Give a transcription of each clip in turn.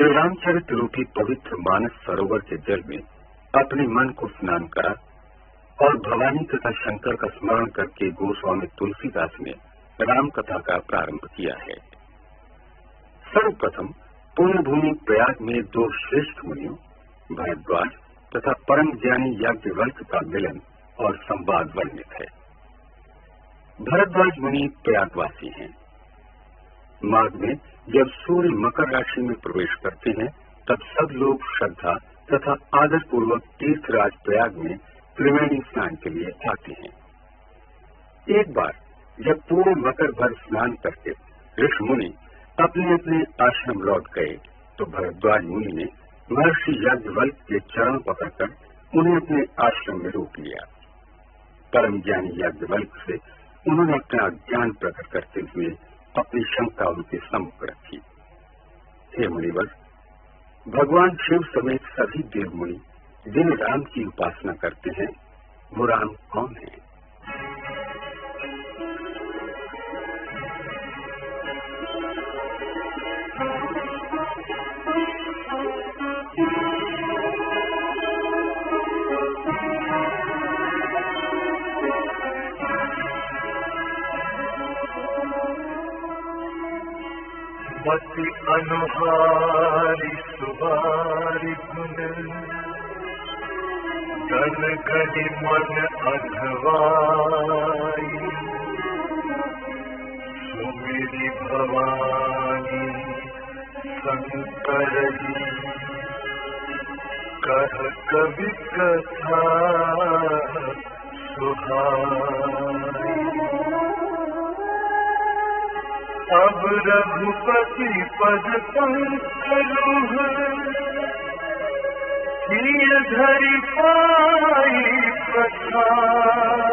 रामचरित रूपी पवित्र मानस सरोवर के जल में अपने मन को स्नान करा और भवानी तथा शंकर का स्मरण करके गोस्वामी तुलसीदास ने राम कथा का प्रारंभ किया है। सर्वप्रथम पूर्ण भूमि प्रयाग में दो श्रेष्ठ मुनियों भरद्वाज तथा परम ज्ञानी याज्ञवल्क्य का मिलन और संवाद वर्णित है। भरद्वाज मुनि प्रयागवासी हैं। माघ में जब सूर्य मकर राशि में प्रवेश करते हैं तब सब लोग श्रद्धा तथा आदर पूर्वक तीर्थराज प्रयाग में त्रिवेणी स्नान के लिए आते हैं। एक बार जब पूरे मकर भर स्नान करके ऋषि मुनि अपने अपने आश्रम लौट गए तो भरद्वाज मुनि ने महर्षि याज्ञवल्क्य के चरण पकड़कर उन्हें अपने आश्रम में रोक लिया। परम ज्ञानी याज्ञवल्क्य से उन्होंने अपना ज्ञान प्रकट करते हुए अपनी शंका उनके सम्मुख रखी। हे मुनिवर, भगवान शिव समेत सभी देव मुनि जिन राम की उपासना करते हैं वो राम कौन है? मति अनुहारी सुबारी गुण गण गणि मन अधवाई सुमिरि भवानी शंकर जी कह कवि कथा सुहाई। अब रघुपति पद पंकज किय धरि पाई प्रसाद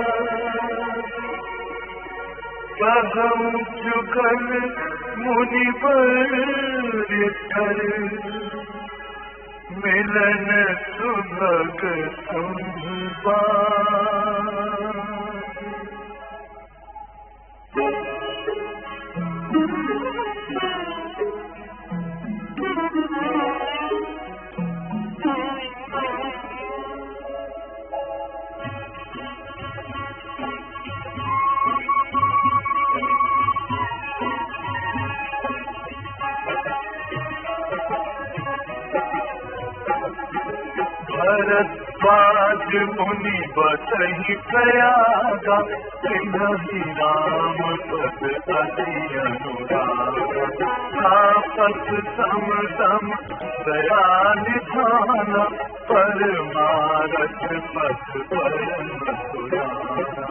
कहूँ जुगल मुनिवर कर मिलन सुभग संवाद। भरद्वाज मुनि बसहि प्रयागा तिन्हि राम पद अति अनुरागा। तापस सम सम दया निधाना परमारथ पथ परम सुराना।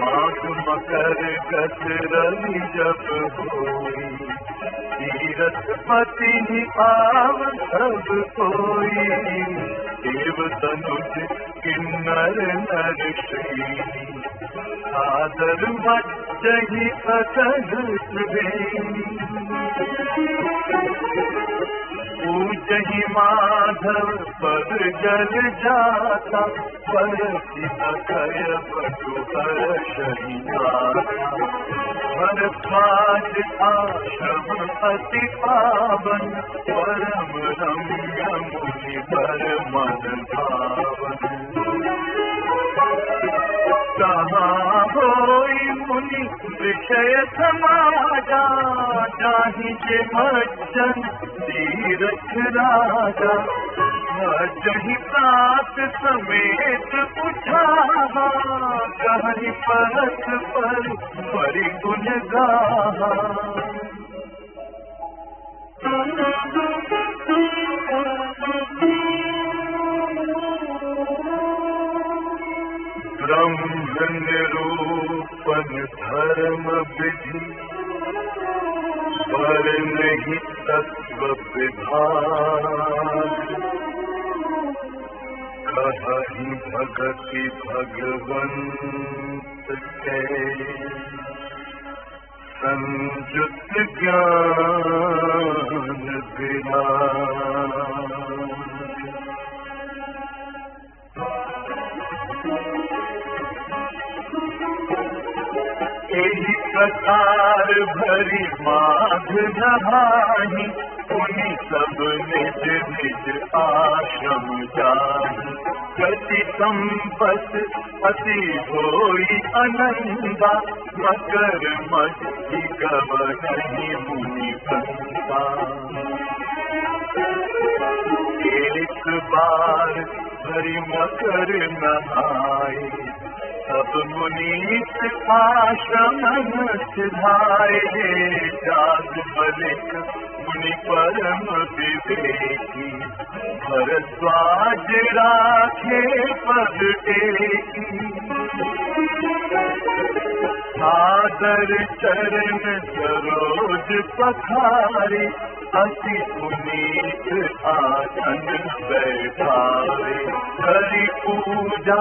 माघ मकर गत रवि जब होई तीरथ पति आव सब कोई देव तनुज किन्नर नर श्री आदर बच्चहि अतल पूजहि माधव पद जल जाता परसि अकय बटु हर्षहि नाथा। भरद्वाज आश्रम अति पावन परम रम्य मुनि वर मन भावन। कहाँ होई मुनि विषय समाजा जाहि जे मज्जन तीरथ राजा। जहि प्रात समेत उठाहा कहि परत पर परिगुण गाहा। ब्रह्म निरूपण धर्म विधि पर नहीं तत्व विभाग कहीं भगति भगवंत के संयुक्त ज्ञान विराग यही प्रकार भरी माघ नहाही उन्हीं सब निज निज आश्रम जाही गति संपत अति होई अनंदा मकर मछली गवही मुनि बंदा एक बार भरी मकर नहाए सब मुनीत आश्रम सिधाए जाग बलिक मुनि परम विवेकी भरद्वाज राखे पद टेकी सादर चरण सरोज पखारे अति पुनीत आसन बैठावे हरि पूजा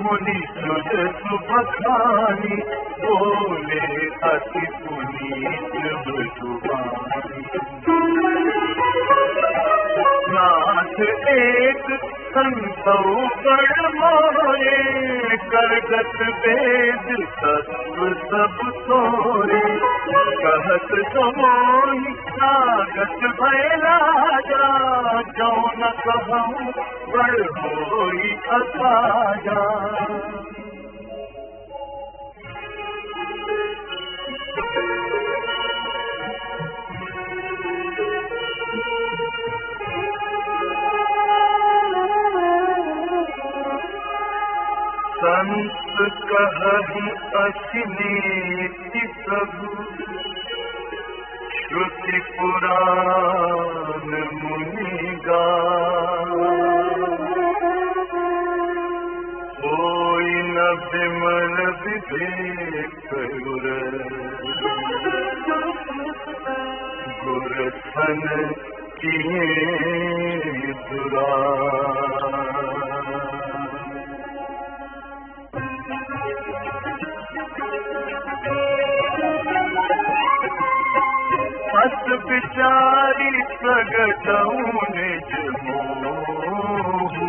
मुनि सुध सुबखानी बोले अति पुनीत मृदुवानी नाथ एक संतौ बड़ मोरे करगत वेद तत्व सब तोरे कहत समोहि नागत भैला जा जो न कहूँ बड़ होई असाजा संत कहहि असिनीति प्रभु श्रुति पुराण मुनि होई न विमल विवेक गुर सन किए दुरा हस विचारी प्रगटऊ निज मोहु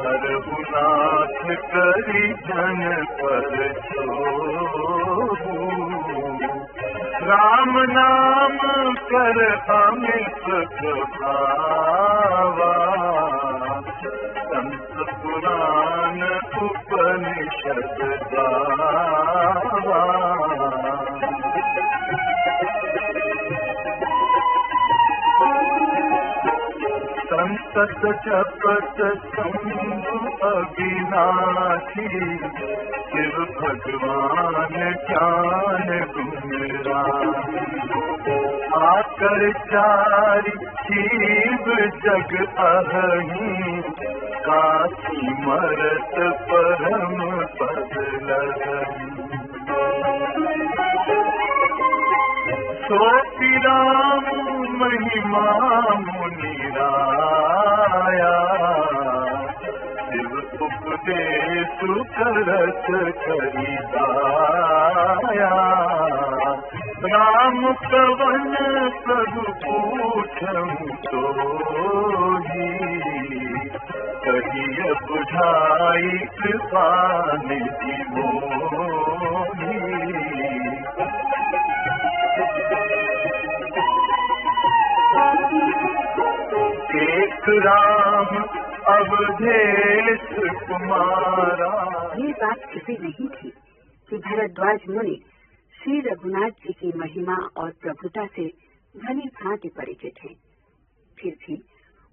हरहु नाथ करी जन पर छोहु राम नाम कर अमित प्रभावा संत पुराण उपनिषद गावा संतत जपत शंभु अविनाशी शिव भगवान ज्ञान गुणराशी आकर चारि जीव जग अहहि काशी मरत परम पद लहरी सोपि राम महिमा मुनिराया शिव उपदेश करत खरीदाया राम कवन प्रभु पूछऊँ तोहि कहिय बुझाई कृपा निधि मोहि एक राम अवधेश कुमारा। ये बात किसी नहीं थी कि भरद्वाज मुनि श्री रघुनाथ जी की महिमा और प्रभुता से भली भांति परिचित हैं। फिर भी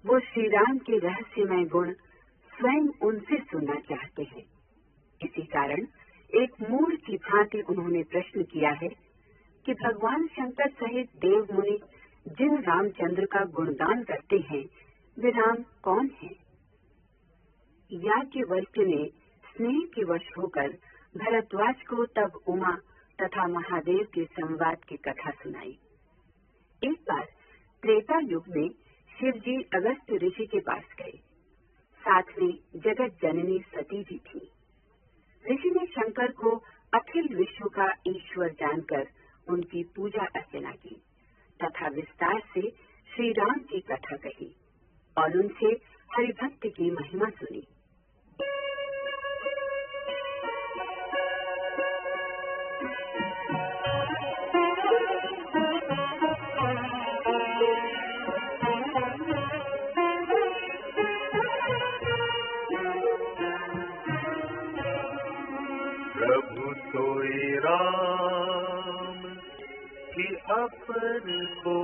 वो श्री राम के रहस्यमय गुण स्वयं उनसे सुनना चाहते हैं। इसी कारण एक मूढ़ की भांति उन्होंने प्रश्न किया है कि भगवान शंकर सहित देव मुनि जिन रामचंद्र का गुणगान करते हैं वे राम कौन हैं? याज्ञवल्क्य ने स्नेह के वश होकर भरद्वाज को तब उमा तथा महादेव के संवाद की कथा सुनाई। एक बार त्रेता युग में शिवजी अगस्त्य ऋषि के पास गए। साथ में जगत जननी सती भी थी। ऋषि ने शंकर को अखिल विश्व का ईश्वर जानकर उनकी पूजा अर्चना की तथा विस्तार से श्री राम की कथा कही और उनसे हरिभक्त की महिमा सुनी। प्रभु सोई राम की अपर को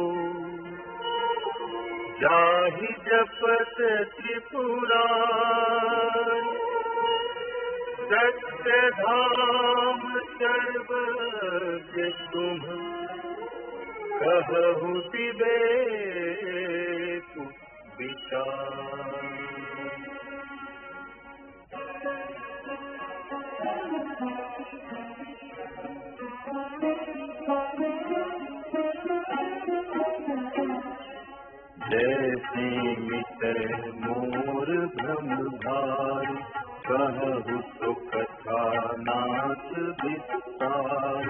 जाहि जपत त्रिपुरारी सत्य धाम सर्वज्ञ तुम कहु विवेक विचार। जैसे मिटे मोर भ्रम भार कहु तो कथा नाथ विस्तार।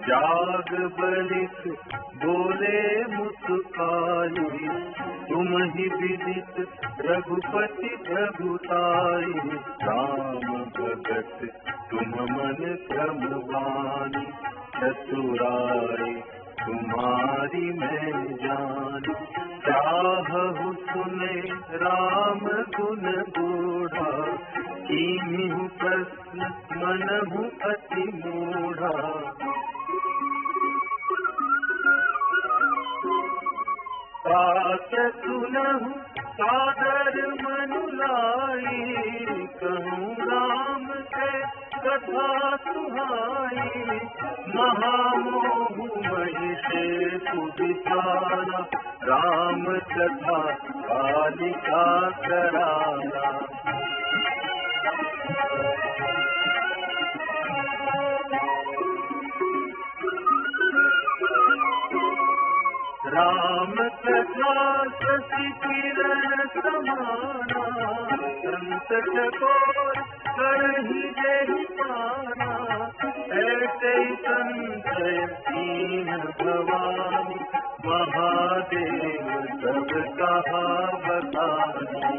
जाग बलित बोले मुस्काई तुम ही विदित रघुपति प्रभुताई। राम भगत तुम मन क्रमवानी चतुराई तुम्हारी मैं जान। चाहु सुने राम गुण बूढ़ा कीन्हु प्रश्न मनहु अति मूढ़ा। बात सुनहु सादर मनु लाई कहूँ राम से कथा सुहाई। महामोह महिषे सुविचारा राम कथा कालिका करारा। राम कथा शशि किरण समाना संत चकोर करहि जेहि पाना। ऐसे संशय दीन भवानी महादेव सब कहा बतानी।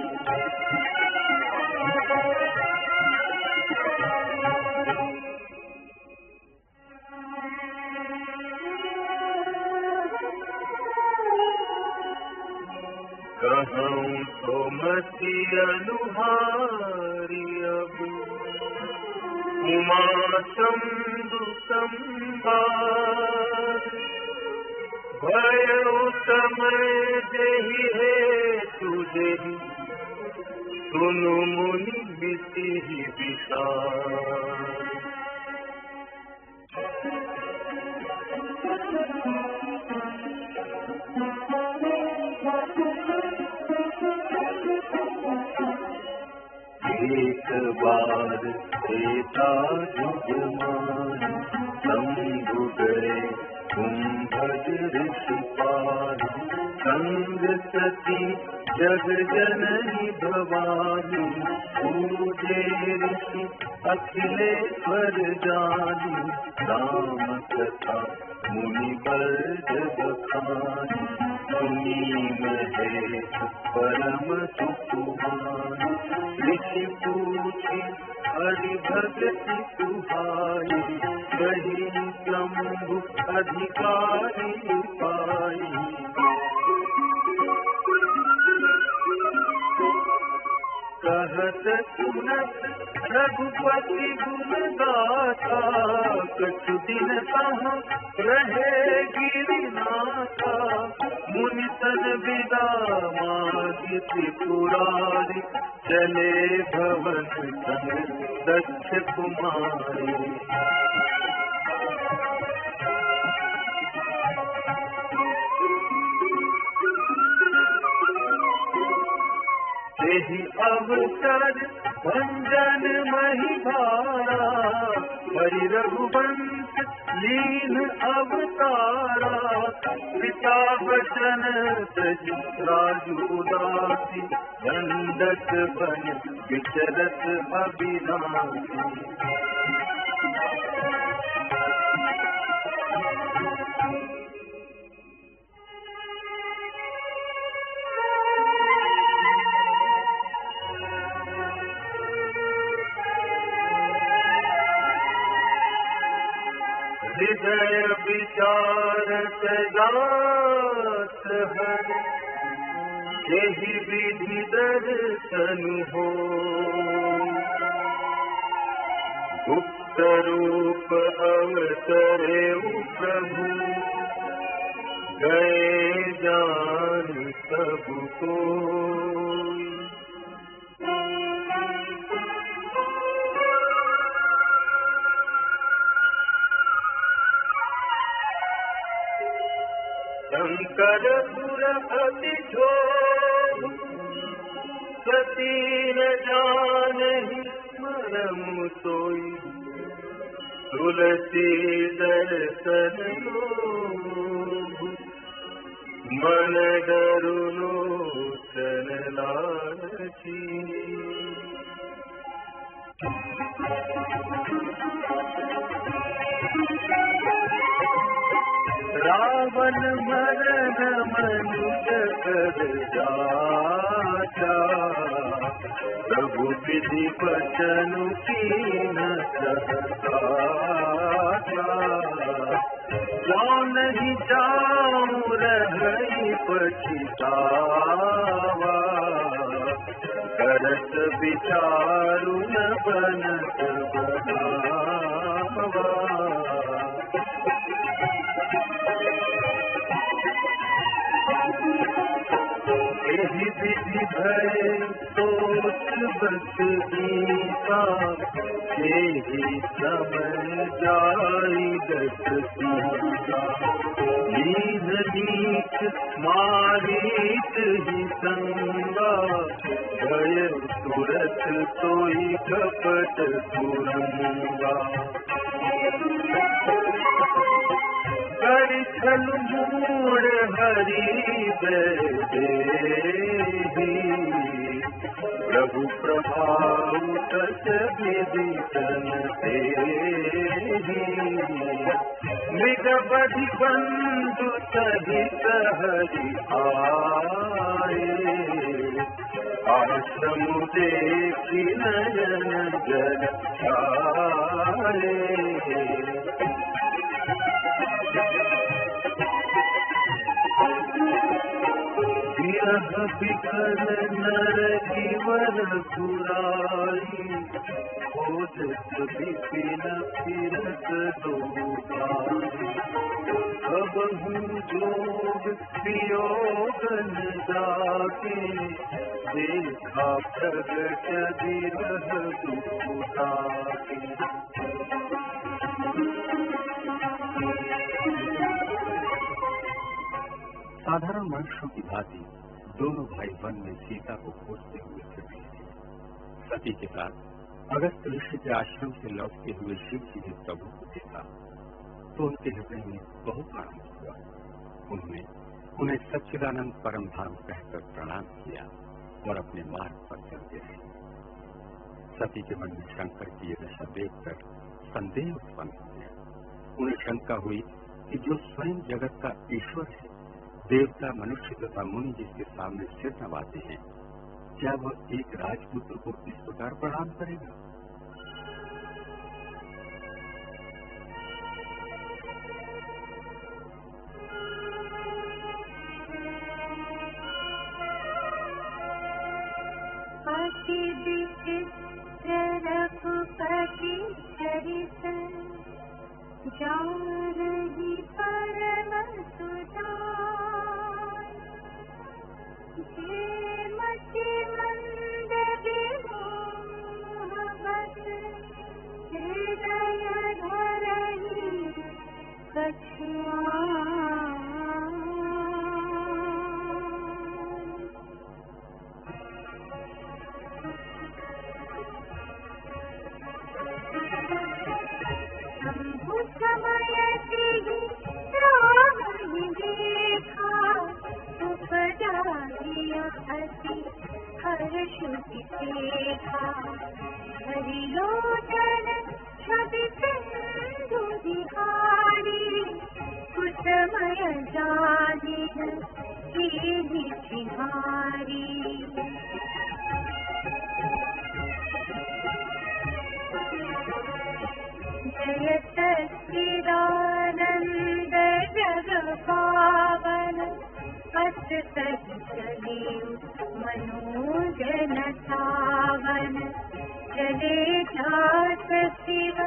कहूँ तो मति अनुहारी अब उमा शंभु संवाद। भयो समय जेहि हेतु जेहि सुनु मुनि बिसिहि विचार। एक बार सीता जुगमान शंभु गए कुंभज ऋषि पार। संग सती जग जननी भवानी पूजे ऋषि अखिलेश्वर जानी। राम कथा मुनि बर्ज बखानी सुनी महेश परम सुकुमार। ऋषि पूछी हरि भगति सुहाई कही शंभु अधिकारी पाई। कहत सुनत रघुपति गुण गाथा कछु दिन कहाँ रहे गिरिनाथा। मुनि तन विदा मागी त्रिपुरारी चले भवन संग दक्ष कुमारी। यही अवसर भंजन मही भारा हरि रघुवंश लीन अवतारा पिता वचन तज राजु उदासी दंडक बन विचरत अविनाशी हृदय विचारत जात हर यही विधि दर्शन हो गुप्त रूप अवतरे प्रभु गए जान सबको शंकर पुर अति शोभ सती न जानहि मरम सोई तुलसी दर्शन लोभ मन डरुनो चन लालची रावण मरन मनुष्य कर जाचा प्रभु विधि वचन कीन सहता जो नहीं जाऊं रही पछितावा करत विचारु न बनत बनावा यही विधि भय सोच बस गीता यही समय जाई दस सीता नीध नीच मारीत ही संगा भय तुरत सोई कपट सुरंगा हरि छल मूड हरि देहि प्रभु प्रभाव तस विधि तन तेहि मृग बधि बंधु सहित हरि आए आश्रम देखि नयन जल छाए बिखर नर जीवन पुराई खोजत विपिन फिरत दोबारी अब हूँ जोग वियोगन जाके देखा प्रगट विरह दुखुताके साधारण मनुष्यों की भांति दोनों भाई वन में सीता को खोजते हुए फिर रहे थे। सती के साथ अगस्त ऋषि के आश्रम से लौटते हुए शिव जी ने प्रभु को देखा तो उनके हृदय में बहुत आनंद हुआ। उन्होंने उन्हें सच्चिदानंद परम धाम कहकर प्रणाम किया और अपने मार्ग पर चलते रहे। सती के मन में शंकर की ये दशा देखकर संदेह उत्पन्न हो गया। उन्हें शंका हुई कि जो स्वयं जगत का ईश्वर है, देवता मनुष्य तथा मुनि जिसके सामने सिर नवाते हैं, क्या वह एक राजपुत्र को इस प्रकार प्रणाम करेगा? श्रुति देखा हरि लोचन छवि सिंधु बिहारी कुसमय जानिन कीनि चिहारी जय सच्चिदानंद जग पावन पथ सही मनोजन सावन चले जात शिव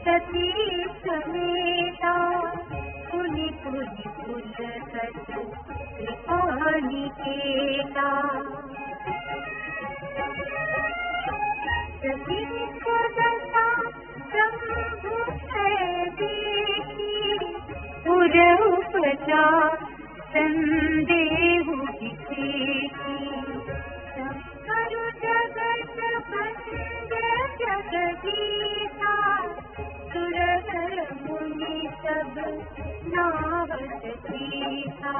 सती समेता पुनि पुनि पुलकत कृपानि केता सती सदसा शंभु देखी पुर उपचार संदेहु विखेखी शंकर जगत बंद जगदीशा सुर नर मुनि सब नावत सीता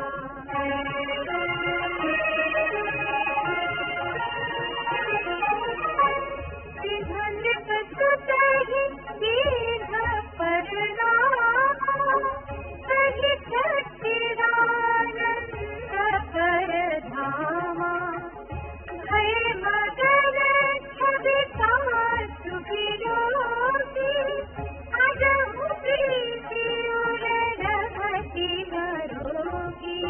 विधन पसुतहि दीर्घ परिणाम सहि सच्चिदानंद परधामा भय मगन छवि सासु विलोकी अजहु प्रीति उर रघति नरोगी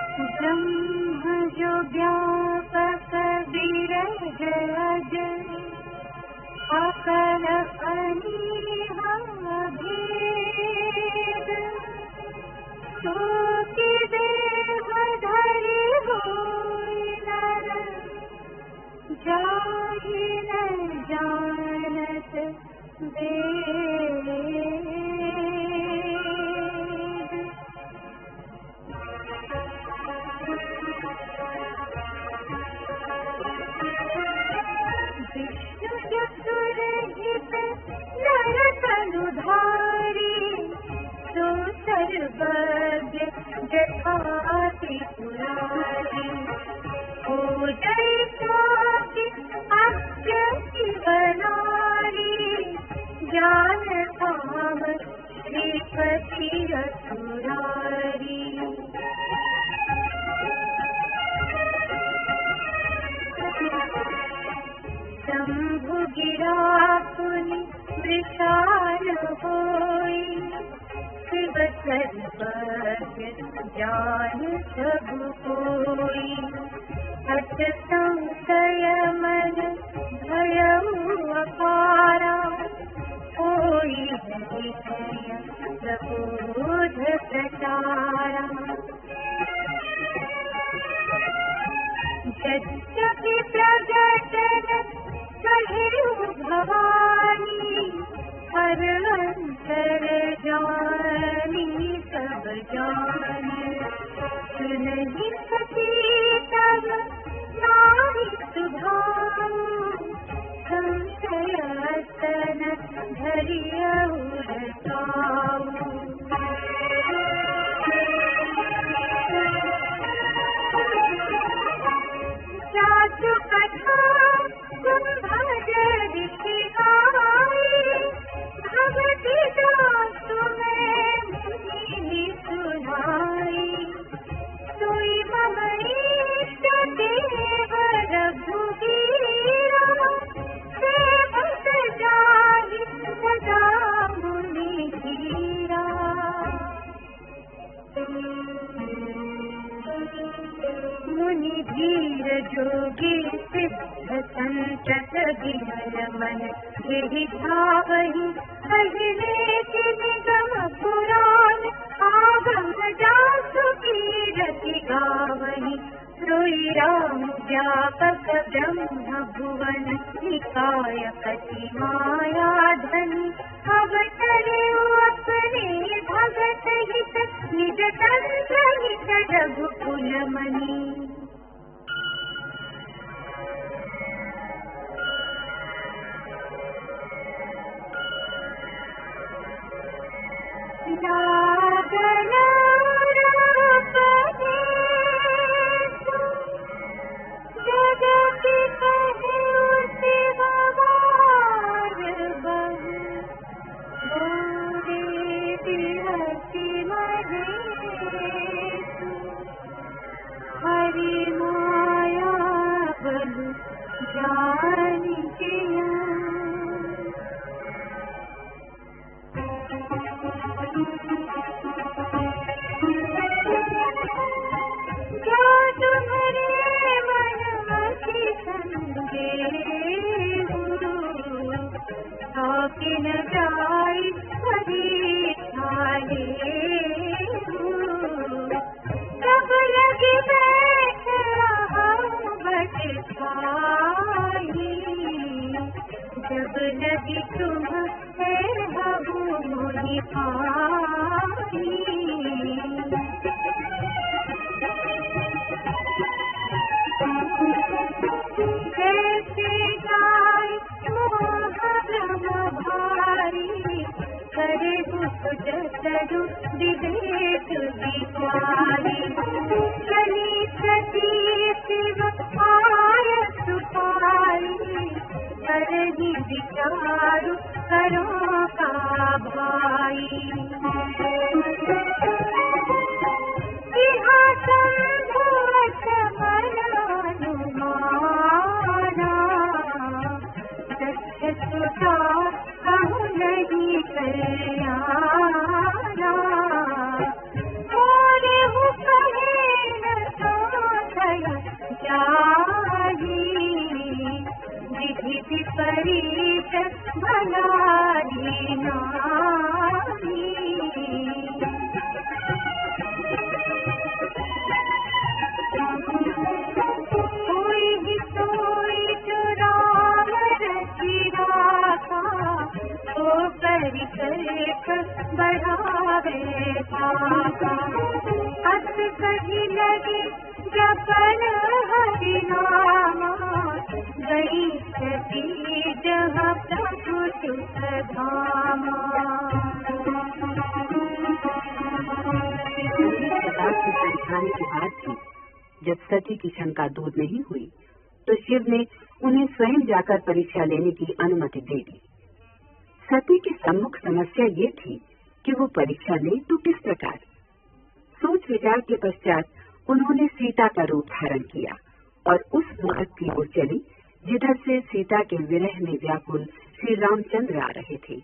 ब्रह्म जो व्यापक विरज अजर अकर अनीहा भेद सो कि देह धरि होई नर जाहि न जानत वेद सुरहित नर तनुधारी सो सर्वज्ञ जठाति पुरारी हो जय स्वाति अद्य शिवनारी ज्ञान काम श्रीपति असुरारी शंभु गिरा पुनि विशाल होई शिव सर्वज्ञ जान सब कोई हठ संशय मन भयउ अपारा कोई हृदय प्रबोध प्रचारा यद्यपि प्रगटन कहिउ भवानी पर अंतर जानी सब जानी सुनहि सकी तब नाहि सुभाऊ संशय तन धरियउ रताऊ जातु कथा कुंभज ऋषि गाई भगति दासु में मुनि सुनाई सोई मम इष्ट देव रघुवीरा सेवक जाहि सदा मुनि धीरा मुनि धीर जोगी सिद्ध संतत विमल मन यही भावहि पहिले निगम पुराण आगम जासु कीरति गावहि सोई राम व्यापक ब्रह्म भुवन निकाय पति माया धनि अवतरे अपने भगत हित निज तंत्र हित रघुकुल मणि जब लगी तुम मोही पाई कैसे गाय मोह भारी करे दुख जसरु विवेक विचारी चली सती शिव आय सुपारी करही विचारु करो का भाई सिंहासन भोज मनानुमाना सत्य सुता कहूँ नहीं कल्याणा मोरे हूँ कहे न सोचया जाही विधि विपरीत भलाई नारी कोई भी सोई जो राम रची राखा तो करी करेक बढ़ावे पाका हस कही लगे जपन हरि नामा गई सती जहाँ प्रभु सुख धामा परेशानी की बात थी। जब सती की शंका दूर नहीं हुई तो शिव ने उन्हें स्वयं जाकर परीक्षा लेने की अनुमति दे दी। सती की सम्मुख समस्या ये थी कि वो परीक्षा ले तो किस प्रकार। सोच विचार के पश्चात उन्होंने सीता का रूप धारण किया और उस मार्ग की ओर चली जिधर से सीता के विरह में व्याकुल श्री रामचंद्र आ रहे थे।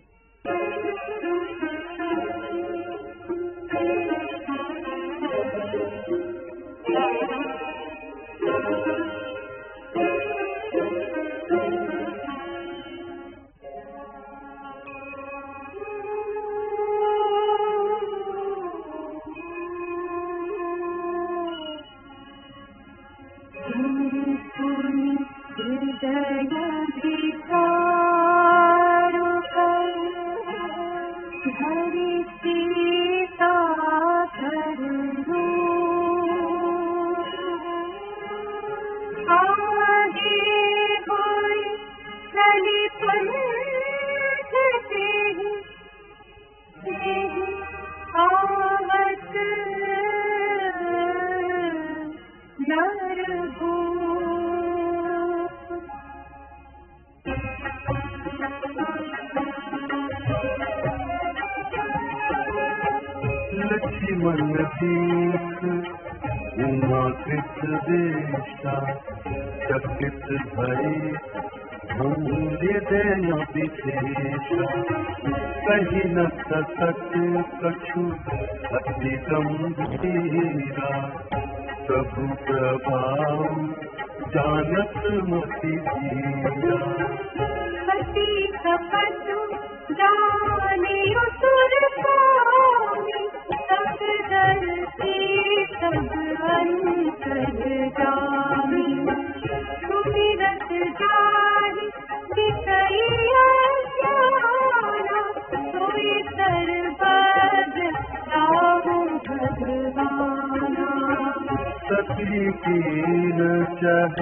लक्ष्मण दीख उमा कृत देशा चकित भई मूल्य देना विशेषा कही न सकत कछु अति गंभीरा प्रभु प्रभाव जानत मति धीरा पति कपटु जाने असुर स्वामी सब दर्शी सब अंतर जामी सुमिरत जाहि विषय ज्ञाना सोई सर्वद राहु भगवाना सती कीन चाह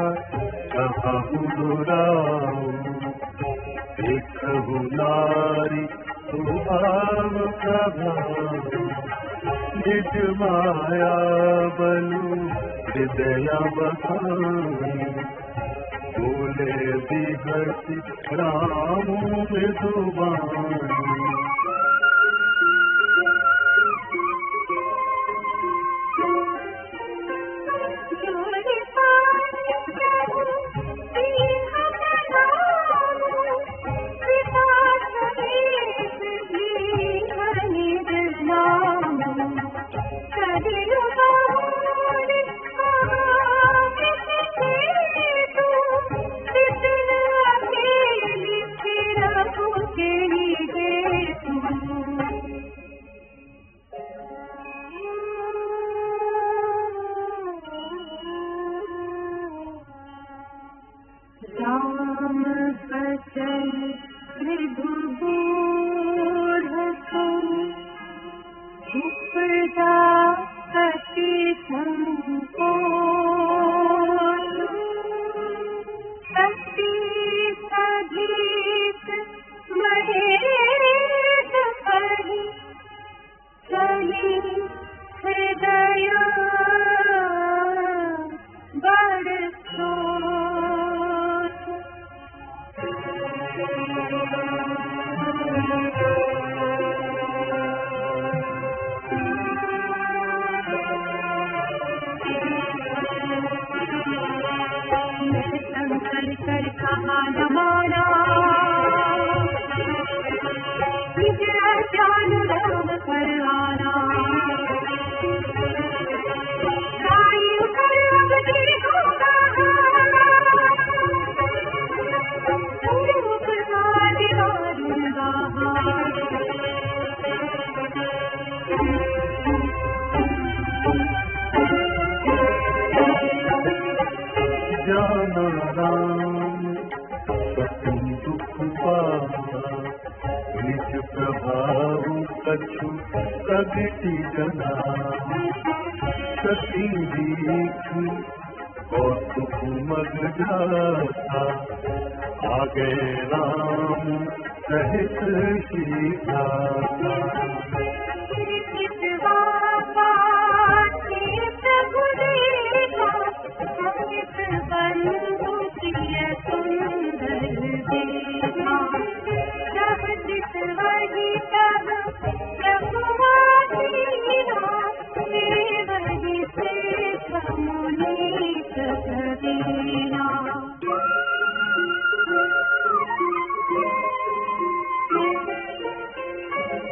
कहु राऊ देखहु नारी स्वभाव प्रभाव निज माया बलु हृदय बसाई, बोले बिहसी राम मृदुबानी। राम बचन मृदुबोध उपजा अति संकोच, शक्ति सहित महेश परि चली हृदय बड़ सोच। शंकर कर कहा न माना, निज ज्ञान राम पर आना। गायु कर अब देखो जाना राम सतु दुख पावा, निज प्रभाव कछु कगति जना। सती दीख कौतुक मग जाता, आगे राम सहित सीता। बंधु प्रिय सुंदर देखा, जब जिस वही तब प्रभुआधीना, वही से मुनि सदीना।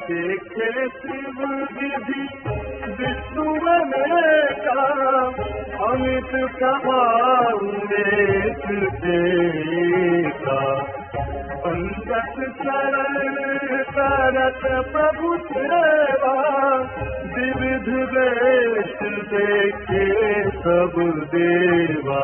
देखे शिव विधि विष्णु अनेका, अमित प्रभाव देख देखा। पंकज चरण करत प्रभु सेवा, विविध वेश देखे सब देवा।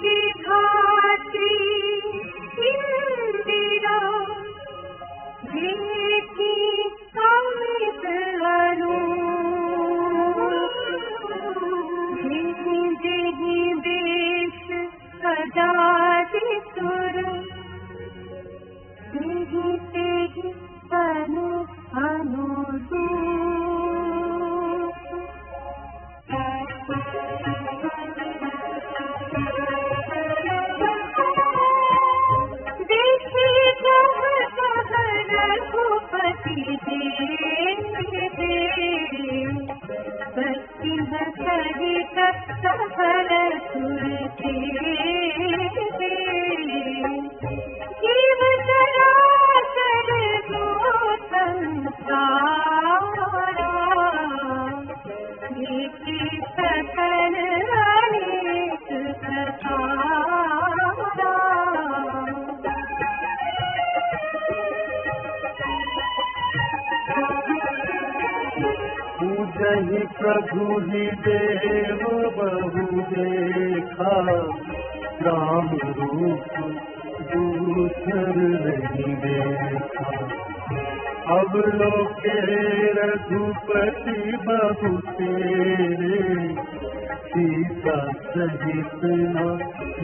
विधात्री इंदिरा देखी अमित अरूप, जेहि जेहि देश सजाति सुर, तेहि तेहि तनु अनुरूप। सहित सफल सुर के जीव चराचर गो संसारा, देखे सकल अनेक प्रकारा। पूजहि प्रभु ही देव बहु देखा, राम रूप दूसर नहीं देखा। अवलोके रघुपति बहु तेरे, सीता सहित न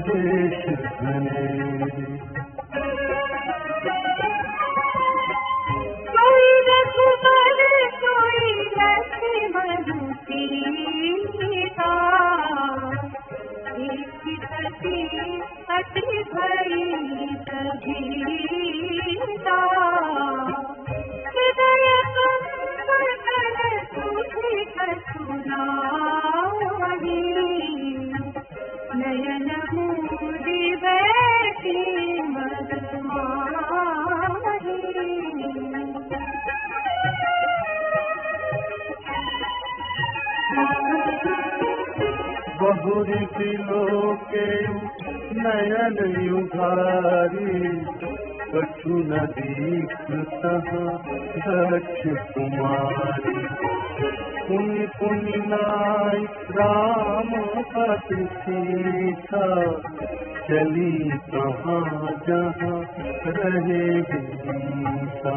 देश धनेरे। कोई रघुबर कोई लक्ष्मण सीता, एक सती अति भई सभीता। हृदय कंपन तुझे सुनाई, नयन मूरि बैठी मदमाही। बहुरी लोके नयन युगारी, कछु न दीक्षतः दक्ष कुमारी। पुण्य पुण्य नाय राम पति सीता, चली कहाँ जहाँ रहे गीता।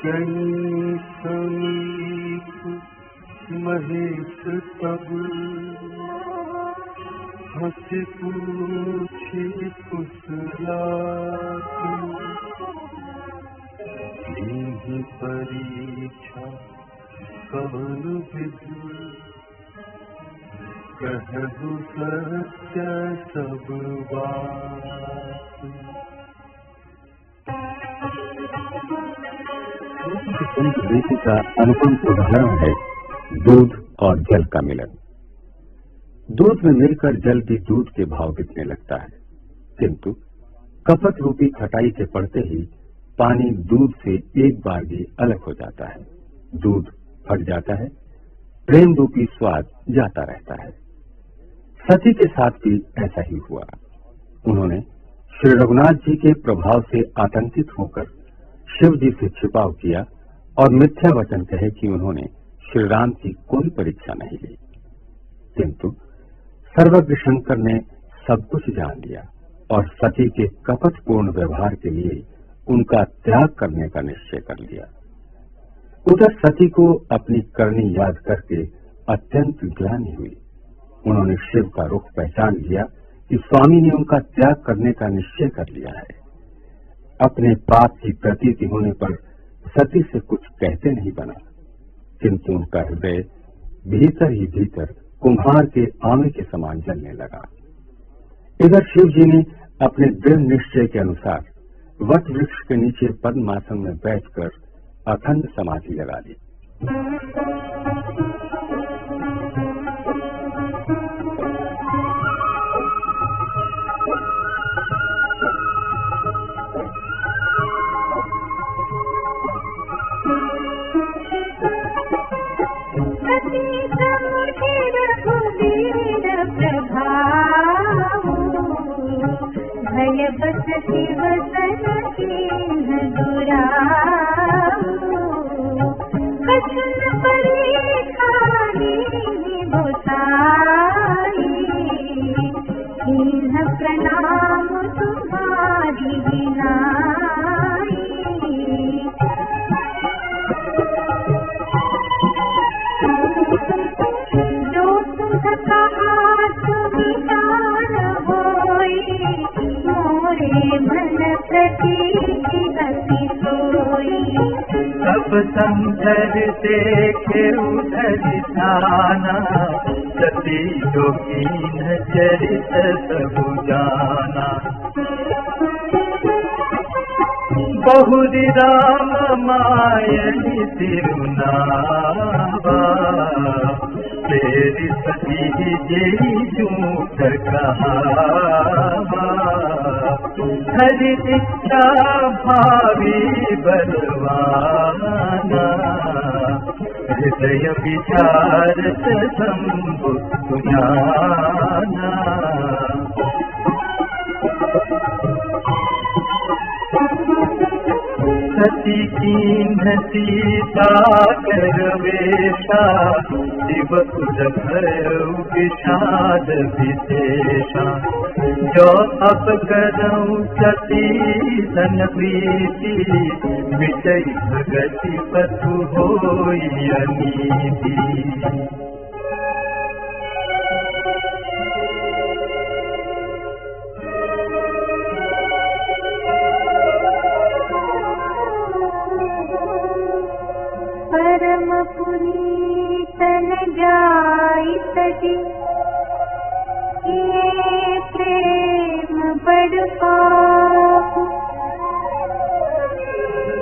गई समीप महेश तब, हंस पूछी कुशलाती। दीहि परीक्षा कवन विधि, कहु सत्य सब बात। रीति का अनुपम उदाहरण है दूध और जल का मिलन। दूध में मिलकर जल भी दूध के भाव बिकने लगता है, किंतु कपट रूपी खटाई के पड़ते ही पानी दूध से एक बार भी अलग हो जाता है, दूध फट जाता है, प्रेम रूपी स्वाद जाता रहता है। सती के साथ भी ऐसा ही हुआ। उन्होंने श्री रघुनाथ जी के प्रभाव से आतंकित होकर शिव जी से छिपाव किया और मिथ्या वचन कहे कि उन्होंने श्री राम की कोई परीक्षा नहीं ली, किंतु सर्वज्ञ शंकर ने सब कुछ जान लिया और सती के कपटपूर्ण व्यवहार के लिए उनका त्याग करने का निश्चय कर लिया। उधर सती को अपनी करनी याद करके अत्यंत ग्लानि हुई। उन्होंने शिव का रुख पहचान लिया कि स्वामी ने उनका त्याग करने का निश्चय कर लिया है। अपने पाप की प्रतीति होने पर सती से कुछ कहते नहीं बना, किंतु उनका हृदय भीतर ही भीतर कुम्हार के आमे के समान जलने लगा। इधर शिव जी ने अपने दृढ़ निश्चय के अनुसार वट वृक्ष के नीचे पद्मासन में बैठकर अखंड समाधि लगा ली। भय बस शिव सन कीन दुराऊ, कछुन परीक्षानी गोसाई। कीन प्रणाम तुम्हारी विनाई। जो तुम कहा सुविधान होई, मोरे मन प्रति गति सोई। सब संधर देखे उधर जाना, सती जोगीन चरित सब जाना। बहुरी राम मायनी तिरुनावा, तेरी सती जेई झूठ कहावा। हरि इच्छा भावी बलवाना, हृदय विचारत शंभु सुजाना। सती कीन्ह सीता करवेशा शिव उद भयउ विषाद विशेषा जो अब करऊं सती सन प्रीति मिटई भगति पथु होई अनीति परम पुनीतन जाई तटी ये प्रेम बड़ पाप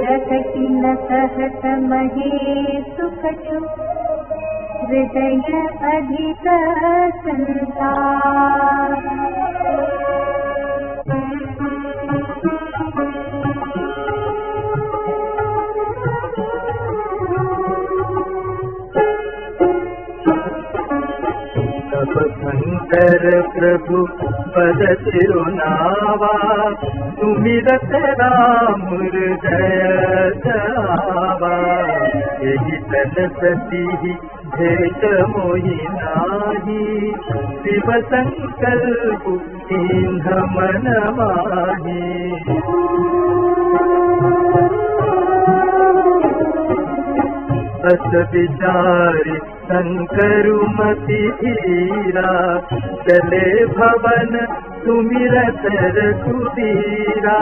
जगति न सहत महेशु कछु हृदय अधिक संताप शंकर प्रभु पद सिरुनावा सुमिरत राम हृदय जावा यही तन सती भेट मोहि नाही शिव संकल्प कीन्ह मन माही अस विचारि शंकरु मति धीरा चले भवन सुमिरत रघुबीरा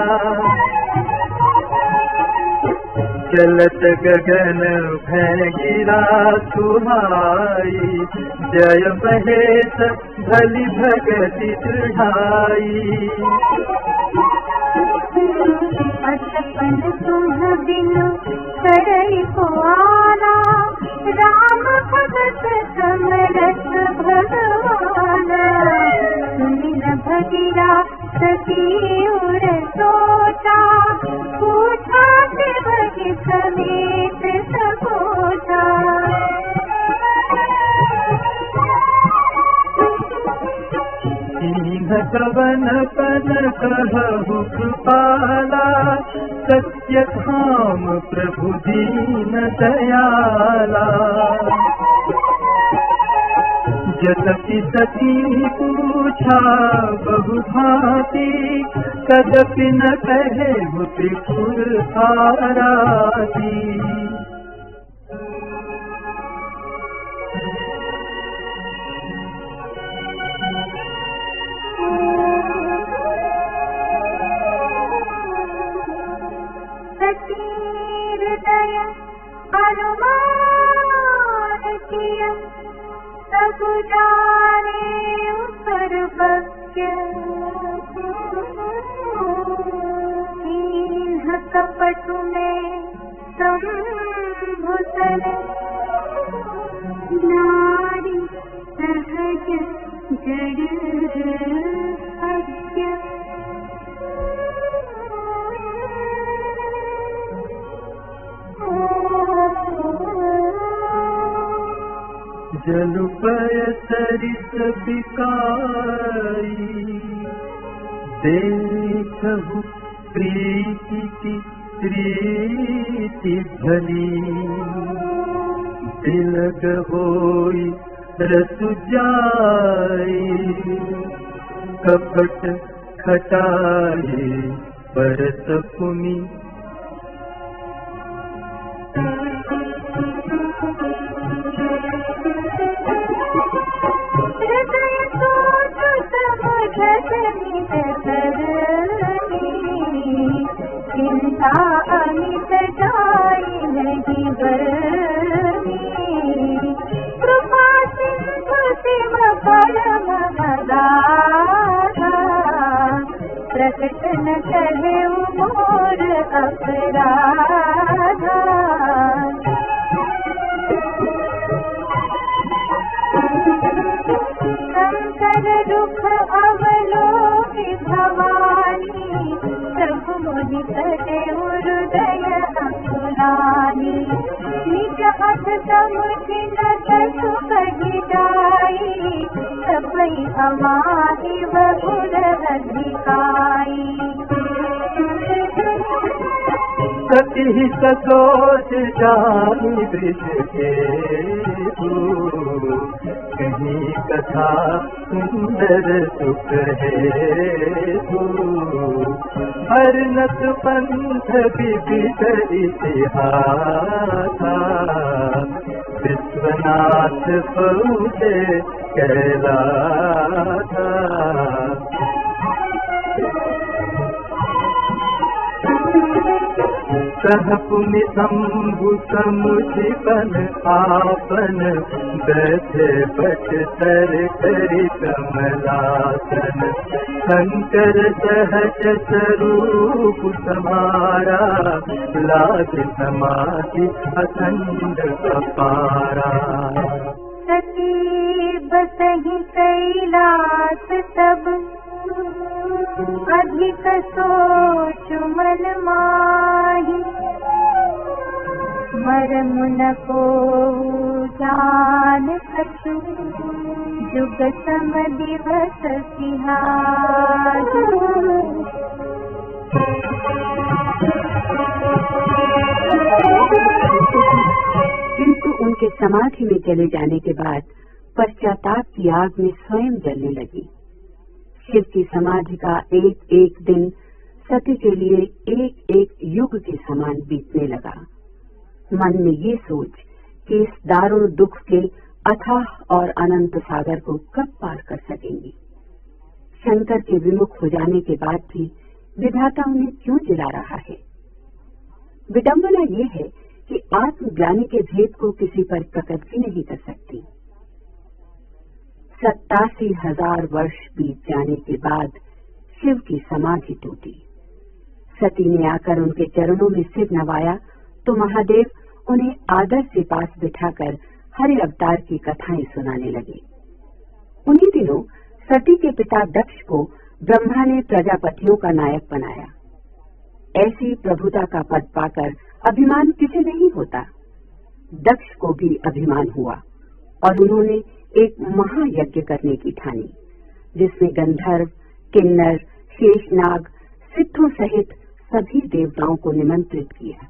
चलत गगन भय गिरा सुहाई जय महेश भली भगति दृढ़ाई अतपन तुम बिनु करई को आना राम भगत समरस भगवाना सुमिर भगिरा सती उर सोचा पूछा देवकी समेत सकोचा कवन पद कहु कृपाला सत्य धाम प्रभु दीन दयाला जदपि सती पूछा बहु भांति कदपि न कहे त्रिपुर आराती हृदय अनुमान किया सब जाने सर्वज्ञ दीन कपट में संभुतन नारी सहज जड़ सत्य जलुपय सरित बिकाई देखहु प्रीति की प्रीति भली तिलक होई रसु जाई कपट खटाई परत पुनि चिंता अमित जाई नहीं बरनी कृपा सिंधु शिव परम मदाना प्रकट न करे मोर अपराधा शंकर दुख अवलोकि भवानी प्रभु मुनि करे हृदय अकुलानी निज हाथ समुझि न कछु कहि जाई सबई अमाहि बहुर अधिकाई सती ससोच जानी वृष के कहीं कथा सुंदर सुख है हरनत पंथ विविध इतिहास विश्वनाथ पहुँचे कैलाश सह पुनि शंभु समुझिपन आपन बैठे बट तर करि कमलासन शंकर सहज स्वरूप समारा लाग समाधि अखंड अपारा सती बसहि कैलास तब अधिक सोच मन माही मरम न को जान कछु जुग सम दिवस तिहाई किंतु उनके समाधि में चले जाने के बाद पश्चाताप की आग में स्वयं जलने लगी। शिव की समाधि का एक एक दिन सती के लिए एक एक युग के समान बीतने लगा। मन में ये सोच कि इस दारुण दुख के अथाह और अनंत सागर को कब पार कर सकेंगी। शंकर के विमुख हो जाने के बाद भी विधाता उन्हें क्यों जिला रहा है। विडंबना ये है कि आत्मज्ञानी के भेद को किसी पर प्रकट भी नहीं कर सकती। 87,000 वर्ष बीत जाने के बाद शिव की समाधि टूटी। सती ने आकर उनके चरणों में सिर नवाया तो महादेव उन्हें आदर से पास बिठाकर हरि अवतार की कथाएं सुनाने लगे। उन्हीं दिनों सती के पिता दक्ष को ब्रह्मा ने प्रजापतियों का नायक बनाया। ऐसी प्रभुता का पद पाकर अभिमान किसे नहीं होता। दक्ष को भी अभिमान हुआ और उन्होंने एक महायज्ञ करने की ठानी, जिसमें गंधर्व, किन्नर, शेषनाग, सिद्धों सहित सभी देवताओं को निमंत्रित किया।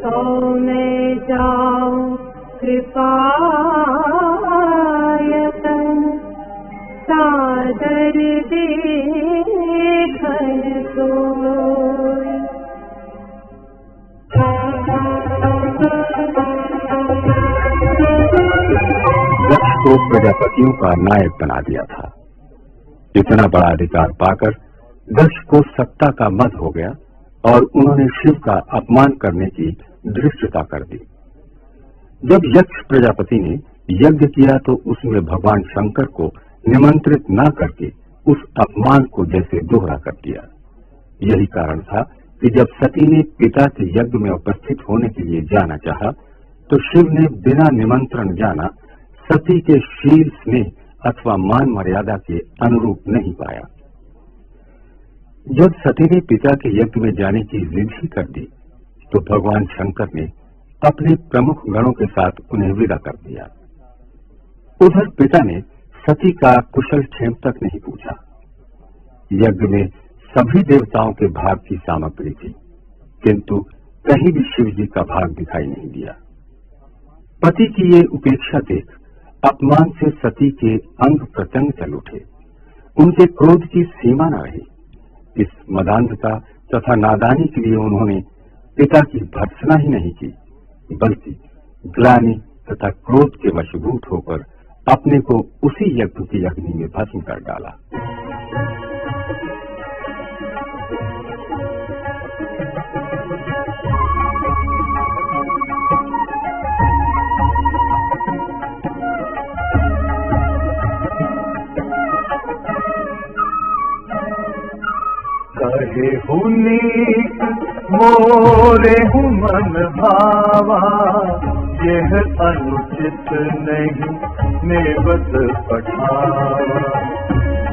तो मैं जाऊं कृपायतन सादर देखन सोई। दक्ष को प्रजापतियों का नायक बना दिया था। इतना बड़ा अधिकार पाकर दक्ष को सत्ता का मद हो गया और उन्होंने शिव का अपमान करने की धृष्टता कर दी। जब यक्ष प्रजापति ने यज्ञ किया तो उसमें भगवान शंकर को निमंत्रित न करके उस अपमान को जैसे दोहरा कर दिया। यही कारण था कि जब सती ने पिता के यज्ञ में उपस्थित होने के लिए जाना चाहा तो शिव ने बिना निमंत्रण जाना सती के शील स्नेह अथवा मान मर्यादा के अनुरूप नहीं पाया। जब सती ने पिता के यज्ञ में जाने की जिद ही कर दी तो भगवान शंकर ने अपने प्रमुख गणों के साथ उन्हें विदा कर दिया। उधर पिता ने सती का कुशल क्षेम तक नहीं पूछा। यज्ञ में सभी देवताओं के भाग की सामग्री थी, किंतु कहीं भी शिव जी का भाग दिखाई नहीं दिया। पति की ये उपेक्षा देख अपमान से सती के अंग प्रत्यंग चल उठे। उनके क्रोध की सीमा न रही। इस मदान्धता तथा नादानी के लिए उन्होंने पिता की भर्त्सना ही नहीं की, बल्कि ग्लानि तथा क्रोध के वशीभूत होकर अपने को उसी यज्ञ की अग्नि में भस्म कर डाला। कहे हुनीत मोरे हूँ मन भावा, यह अनुचित नहीं नेवत पठावा।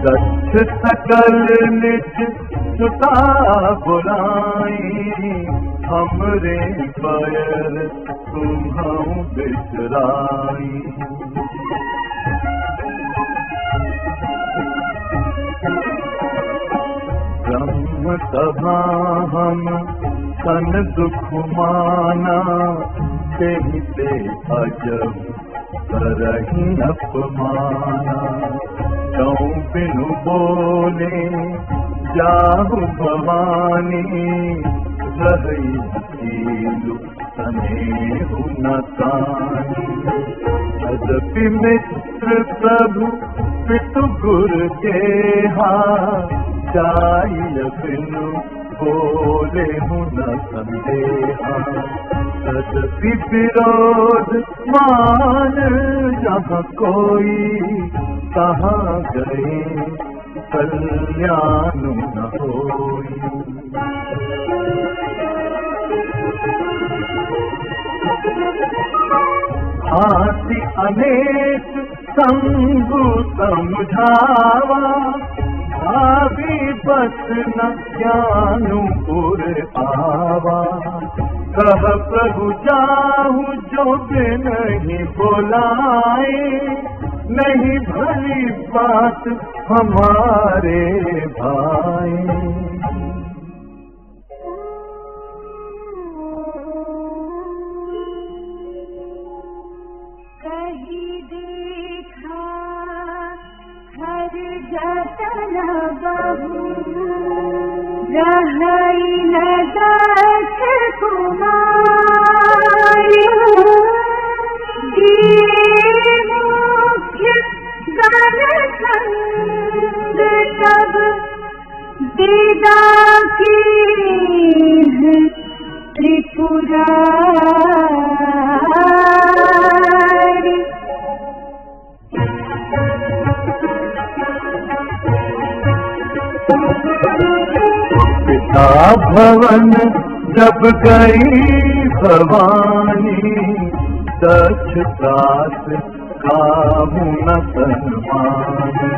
दक्ष सकल निज सुता बुलाई, हमरे पैर तुम्हं बिसराई। ब्रह्म सभा हम सन दुख माना, तेहि ते अजब करहि अपमाना। जौं बिनु बोले जाहु भवानी, रही शीलु स्नेहु न तानी। यद्यपि मित्र प्रभु पितु गुरु देहा, जाय बिनु बोले हूँ न संदेहा। तदपि विरोध मान जहाँ कोई, कहाँ गए कल्याण न होई। हाथी अनेक संगु समझावा, भाभी बस न ज्ञानु पुर आवा। कह प्रभु जाहु जो नहीं बोलाए, नहीं भली बात हमारे भाई। जतन बहु रहई न दक्ष कुमारी, मुख्य गण संग सब विदा की त्रिपुरारी। पिता भवन जब गई भवानी, दक्ष दास काहू न सन्मानी।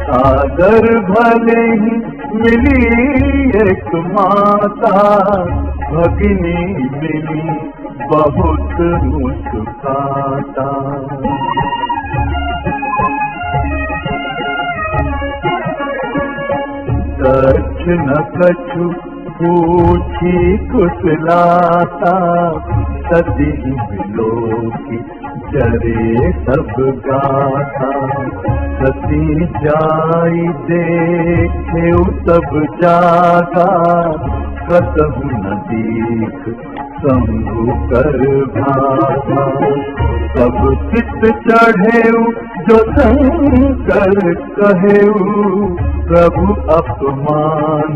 सादर भले ही मिली एक माता, भगिनी मिली बहुत मुस्काता। दक्ष न कछु पूछी कुशलाता सदी मिलो की जरे सब गाथा सती जाई देखे सब जागा कसहु न दीख शंभु कर भागा सब चित चढ़ेऊ जो शंकर कहेऊ प्रभु अपमान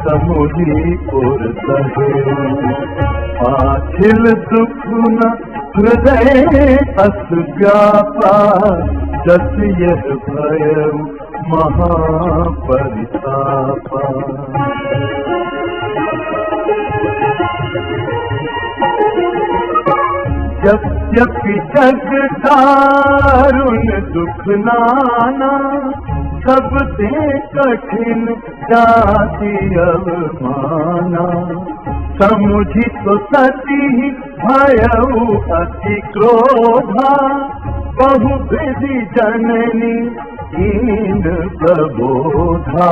समुझी और सहेऊ पाछिल दुख न हृदय अस व्यापा जस यह भयऊ महापरितापा यद्यपि जग दारुण दुख नाना सबसे कठिन जाति अवमाना समुझी तो सती भयऊ अति क्रोधा बहु विधि जननी दीन प्रबोधा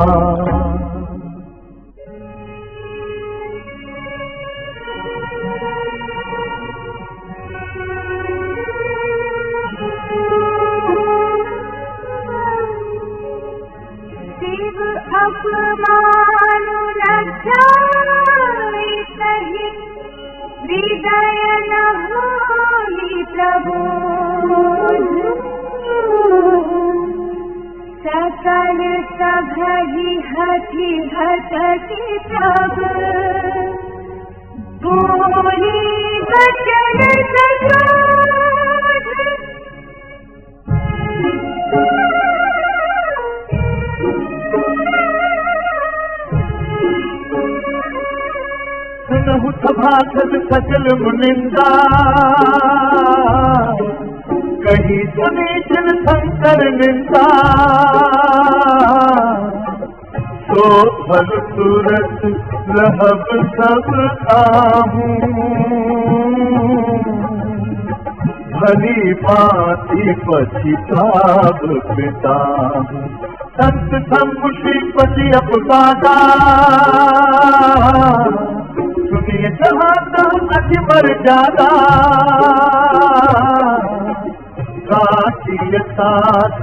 अपमानु लज्जाई सही हृदय न होई प्रभु सकल सभहि हठि हटति सब बोली बचन सजोध सुनहु सभासद सकल मुनिंदा कही सुनीचन शंकर निंदा तो फल तुरत रहब सब काहू भली पाती पछिताब पिताहू संत शंभु श्रीपति अपवादा सुनिए जहां अति मर्यादा काटिय साथ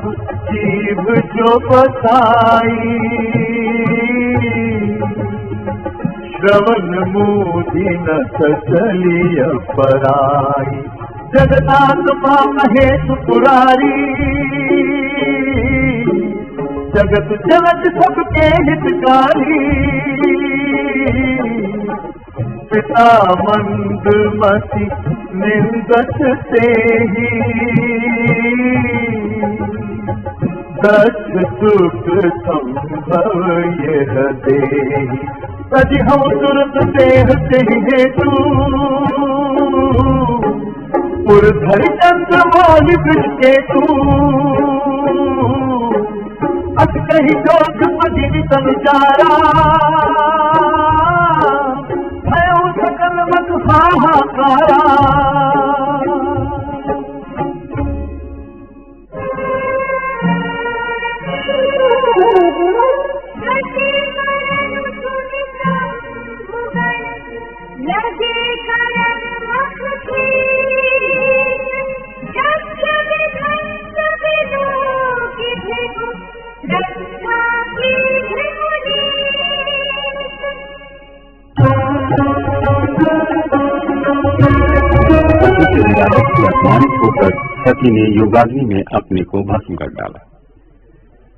जीव जो बताई श्रवण मूढ़ी न चलिय पराई जगन्नाथ मां महेश पुरारी जगत जगत सबके हितकारी पिता मंदमति निंदत से ही दस सुख संभव यह देहि तजि हम तुरंत देह से हेतु पुरधर चंद्र मौलि केतु अत कही जोत पदिनि संचारा भयो सकल मत हाहाकारा अपमानित होकर सती ने योगाग्नि में अपने को भस्म कर डाला।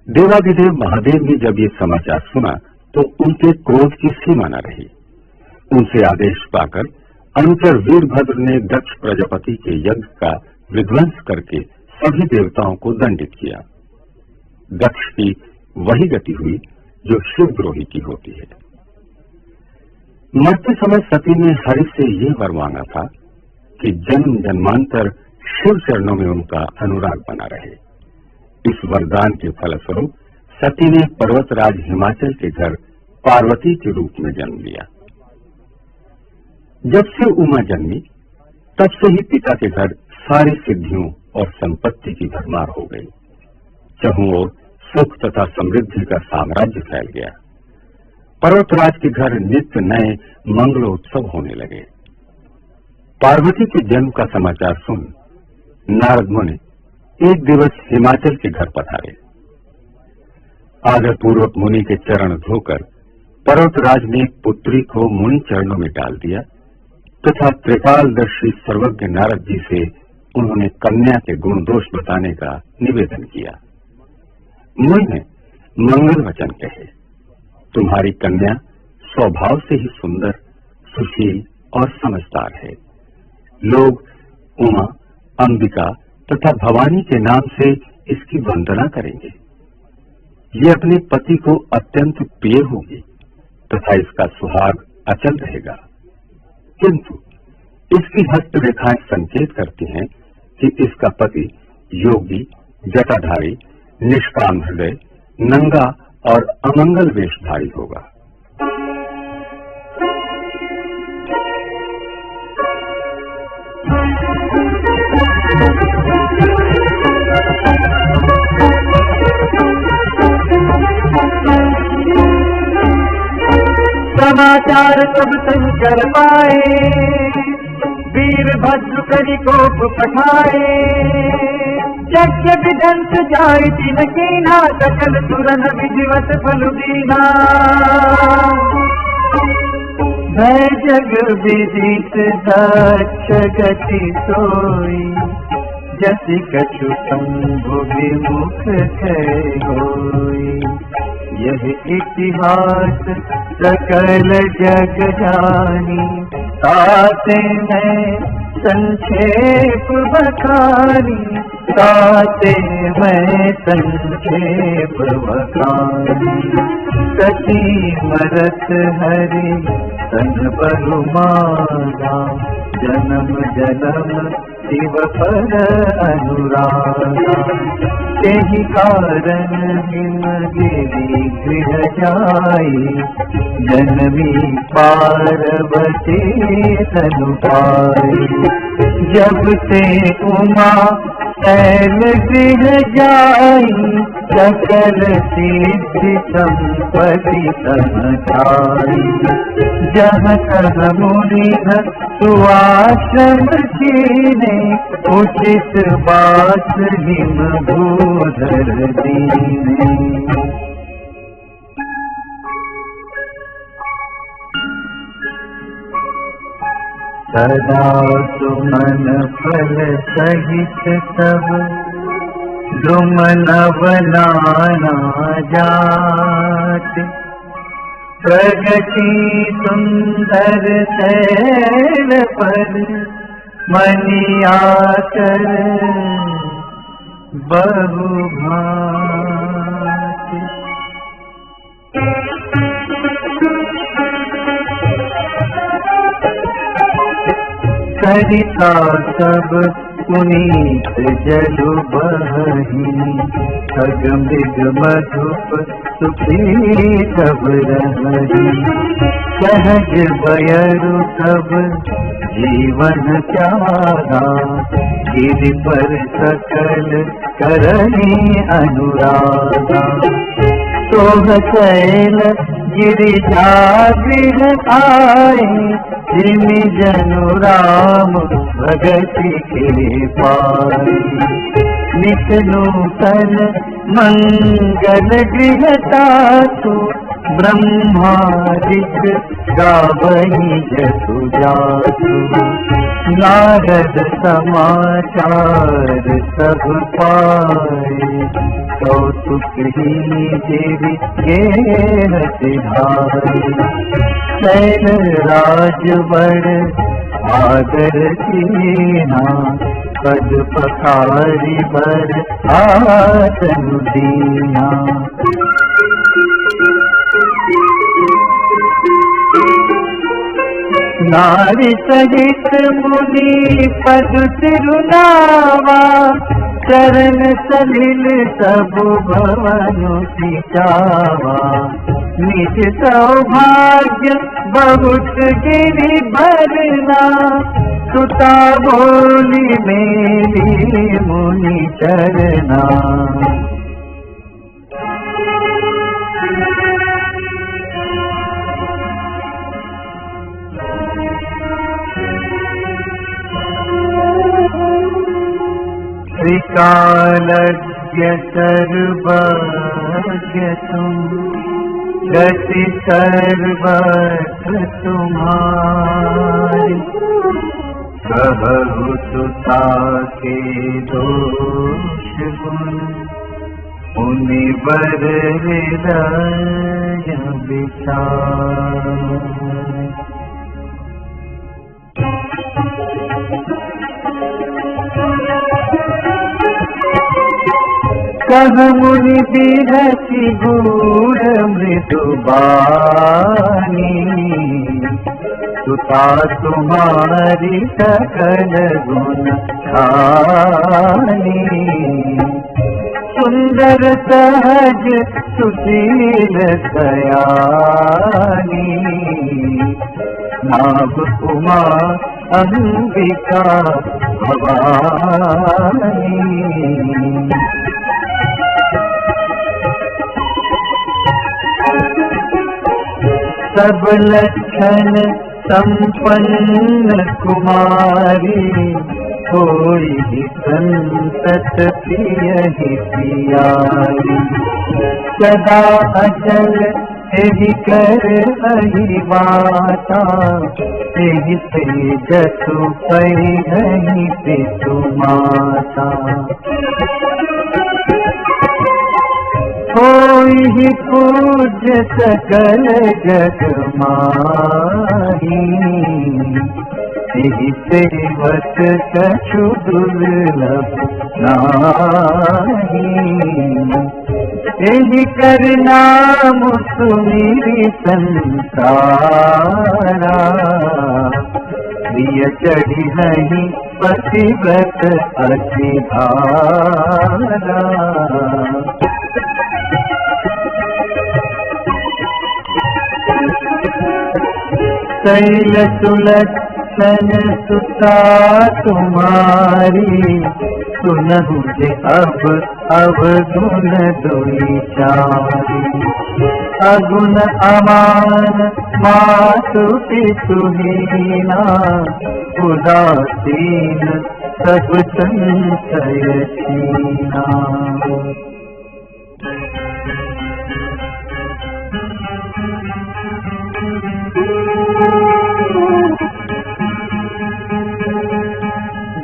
देवाधिदेव महादेव ने जब ये समाचार सुना तो उनके क्रोध की सीमा न रही। उनसे आदेश पाकर अनुचर वीरभद्र ने दक्ष प्रजापति के यज्ञ का विध्वंस करके सभी देवताओं को दंडित किया। दक्ष की वही गति हुई जो शिवद्रोही की होती है। मरते समय सती ने हरि से ये वर मांगा था कि जन्म जन्मांतर शिव चरणों में उनका अनुराग बना रहे। इस वरदान के फलस्वरूप सती ने पर्वतराज हिमाचल के घर पार्वती के रूप में जन्म लिया। जब से उमा जन्मी तब से ही पिता के घर सारी सिद्धियों और संपत्ति की भरमार हो गई। चहुं ओर सुख तथा समृद्धि का साम्राज्य फैल गया। पर्वतराज के घर नित्य नए मंगलोत्सव होने लगे। पार्वती के जन्म का समाचार सुन नारद मुनि एक दिवस हिमाचल के घर पधारे। आदरपूर्वक मुनि के चरण धोकर पर्वतराज ने पुत्री को मुनि चरणों में डाल दिया तथा त्रिकालदर्शी सर्वज्ञ नारद जी से उन्होंने कन्या के गुण दोष बताने का निवेदन किया। मुनि ने मंगल वचन कहे, तुम्हारी कन्या स्वभाव से ही सुंदर, सुशील और समझदार है। लोग उमा, अंबिका तथा भवानी के नाम से इसकी वंदना करेंगे। ये अपने पति को अत्यंत प्रिय होगी तथा इसका सुहाग अचल रहेगा। किंतु इसकी हस्तरेखाएं संकेत करती हैं कि इसका पति योगी, जटाधारी, निष्काम हृदय, नंगा और अमंगल वेशधारी होगा। समाचार सब संकर पाए, वीरभद्र करि कोप पठाए। यज्ञ विधंस जाय दिन कीना, सकल सुरन विधिवत फल दीना। भय जग विदित दक्ष गति सोई, जति कछु शंभु विमुख होई। यह इतिहास सकल जग जानी, ताते मैं संक्षेप बखानी। ताते मैं संक्षेप बखानी। सती मरत हरि सन बहुमाना, जन्म जन्म शिव पर अनुरागा। तेहि कारण हिमगिरि गृह जाई, जनमी पार्वती तनु पाई। जब से उमा शैल गृह जाई, सकल सिद्धि संपत्ति समाई। जहाँ तहाँ मुनि सुआश्रम कीने, उचित बात हिम भूधर दीने। सदा सुमन फल सहित सब, द्रुमन बनाना जात। प्रगति सुंदर शैल पर, मनिया कर बहु भात। सरिता सब पुनीत जलु बही, खग मृग मधुप सुखी सब रही। सहज बयरु सब जीवन प्यारा, गिरि पर सकल करनी अनुरागा। शोभ शैल गिरिजा गृह आए, जिमि जनु राम भगति के पाए। नित नूतन मंगल गृह तासु, ब्रह्मादिक गावहि जसु जासु। नारद समाचार सब पाए, कौतुक ही देवी गेह सिधाई। शैल राज बड़ आदर कीना, पद पखारी बर आसन दीना। नारी सहित मुनि पद तिरुनावा, चरण सलिल सब भवनु सिचावा। निज सौभाग्य बहुत गिरि भरना, सुता बोली मेरी मुनि चरना। त्रिकालज्ञ सर्वज्ञ तुम, गति सर्वत्र तुम्हारी। प्रभु सुता के दोष गुण, मुनिवर हृदय विचार। कह मुनि बिरति गूढ़ मृदुबानी, सुता तुम्हारी सकल गुण गानी। सुंदर सहज सुशील दयानी, नाभ उमा अंबिका भवानी। सब लक्षण संपन्न कुमारी, कोई संतत प्रिय प्यारी। सदा अचल तेहि कर अहिवाता, तेहि तेजसु पैहि पितु माता। होई पूज्य सकल जग माही, तेहि सेवक कछु दुर्लभ नाही। तेहि कर नाम सुमिरि संसारा, प्रिय चढ़ी नहीं पतिव्रत अति भारा। शैल सुलक्षण सुता तुम्हारी, सुनहु जे अब गुण दुई चारी। अगुण अमान मातु पितु हीना, उदासीन सब संशय छीना।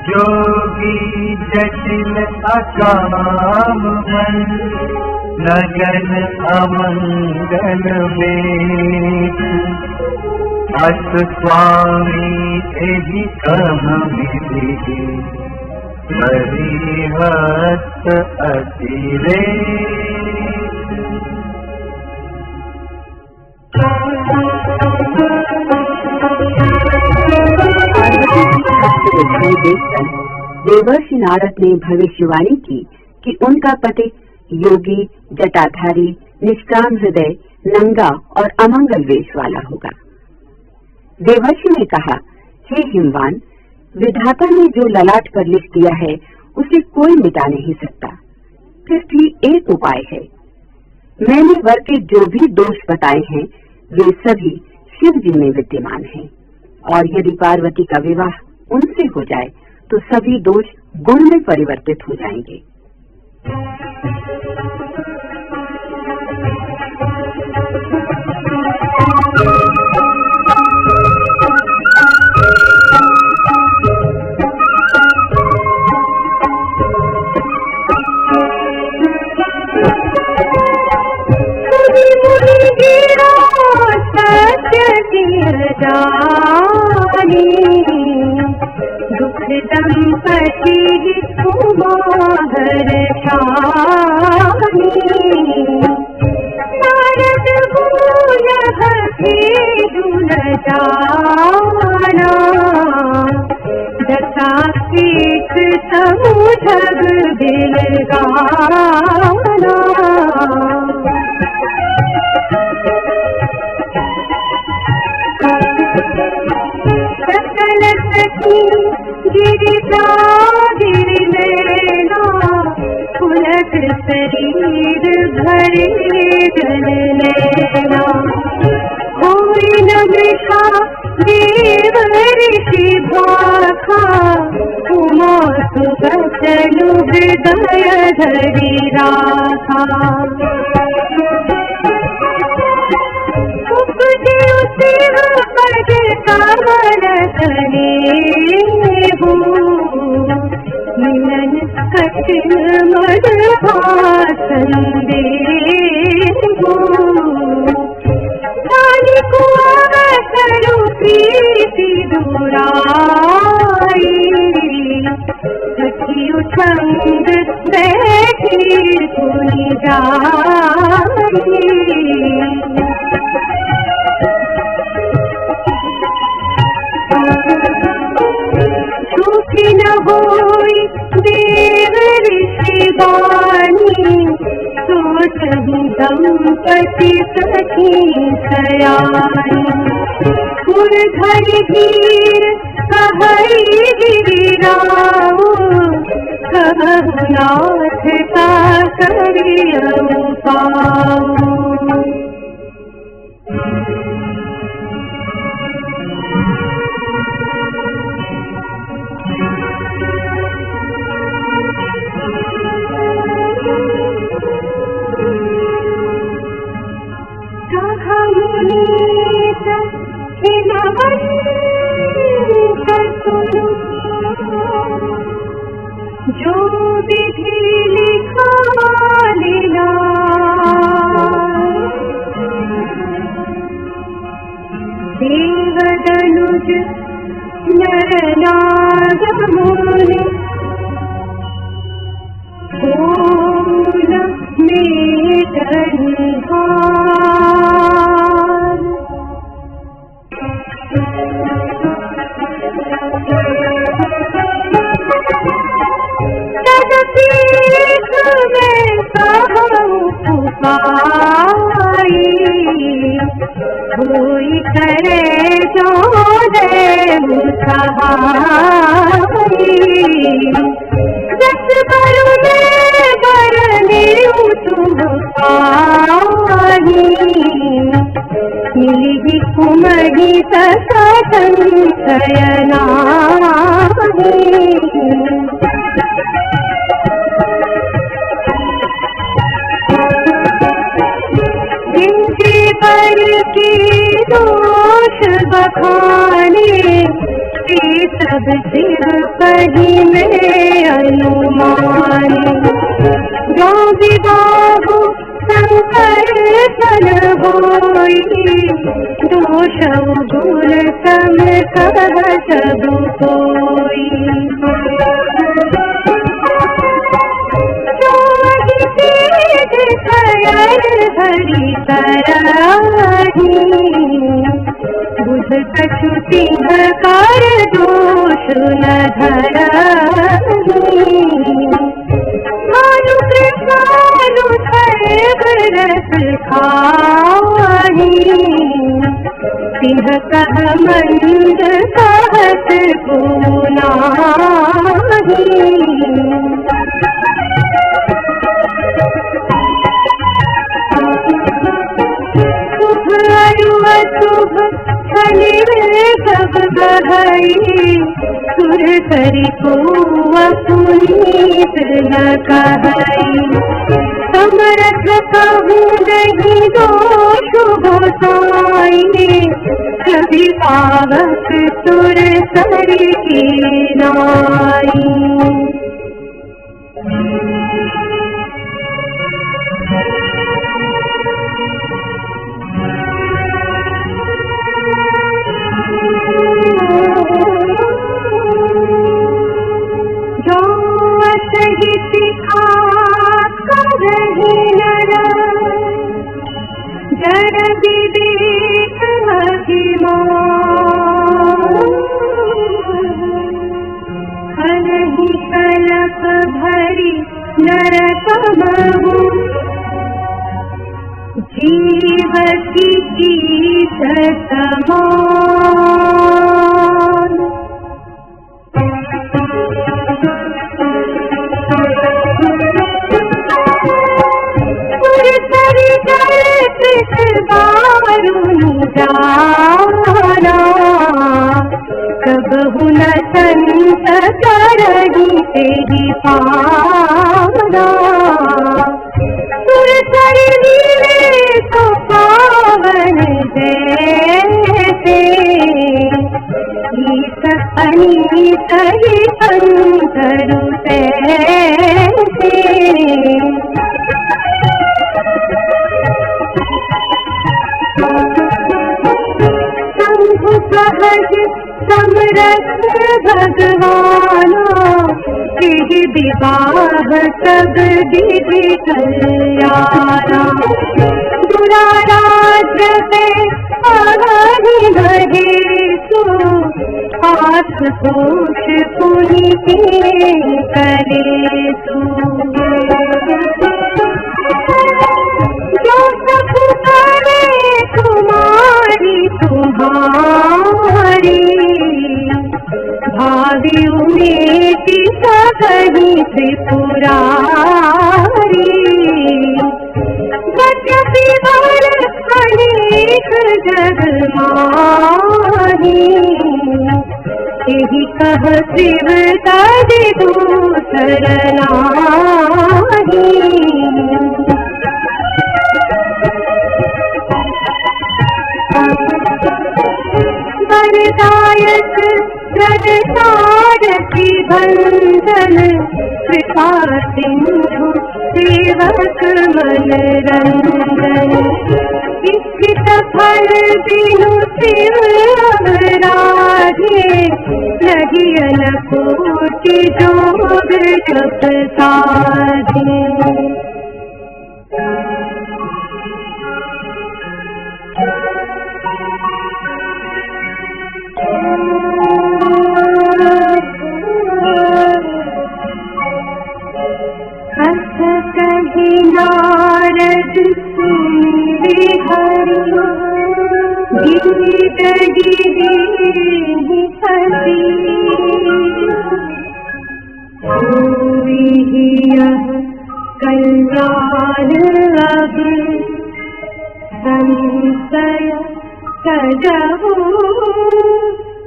जोगी जटिल अकाम मन, लगन अमंगल वेश। अस स्वामी एहि कह मिलिहि, हरिहत अतिरेश। देखकर देवर्षि नारद ने भविष्यवाणी की कि उनका पति योगी, जटाधारी, निष्काम हृदय, नंगा और अमंगल वेश वाला होगा। देवर्षि ने कहा, हे हिमवान, विधाता ने जो ललाट पर लिख दिया है उसे कोई मिटा नहीं सकता। फिर भी एक उपाय है। मैंने वर के जो भी दोष बताए हैं वे सभी शिव जी में विद्यमान हैं, और यदि पार्वती का विवाह उनसे हो जाए तो सभी दोष गुण में परिवर्तित हो जाएंगे। दुख दंपति कुमार शानी, नारद बोल हसे दुल जाना। दशा पीठ समुझग दिल गाना। सकल सखी गिरिजा गिरि नैना, पुलक शरीर भरे जल नैना। कोई न मृषा देव ऋषि भाखा, उमा सुबचलु हृदय धरि राखा उपजिउ सिंह पद कमल तले मिलन कठिन मधुभाषण देहु रानी को अवसरु प्रीति दुराई सखियु संग बैठी सुनि जाई छूटी न होई देव ऋषि वाणी सोचहि दंपति सखी सयानी फुल धरि धीर कहई गिरिराओ कहु नाथ का करियउ पाओ जो विधि लिखा लीला देवदनुज नर नाग मुनि बोल मेटहि हार पीठ में कहूँ पुकारी कोई करे जो दे मुसहारी दस बरु में बरने तुम पानी मिली कुमरी सतन शयनानी पर की दोष बखाने सब सिर पही में अनुमानी जो विबाहु शंकर सन होई दोष गुण सम कह सब कोई हरि कराही बुध कछु सिंह कर दोष न धराही मानु कृष्णानु रस खाही सिंह कह मंद कहत को नाही शुभ छले सब गहई सुर करी को पुनीत न कहई समरथ कहूँ नहीं दोष गोसाई कभी पावक सुर सरी की नाई जड़ विवेक हलहि कलप भरी नरकमहु जीव की समान गुण संत करही तेहि पावना। सुर कर लीले तो पावन जैसे, ईस अनीस ही अंतरु तैसे। शंभु सहज समरथ भगवाना, तिहि विवाह सब विधि कल्याणा। दुराराध्य में आहि महेशु, आस तोष पुनि करेसु। जो सब करे तुम्हारी तुम्हारी, भावी उमेति सकहि त्रिपुरारी। यद्यपि वर अनेक जग माही, एहि कह शिव तदि दूसर नाहि। वरदायक प्रदसारथि बंधन, कृपा सिंधु सेवक मन रंजन। इच्छित फल बिनु शिव अवराधे, लगियन कोटि जोग जप साधे। हस कहि नारद सुनि हरि, गिरि गिरि हसी। होई यह कल्याण अब, संशय सजहु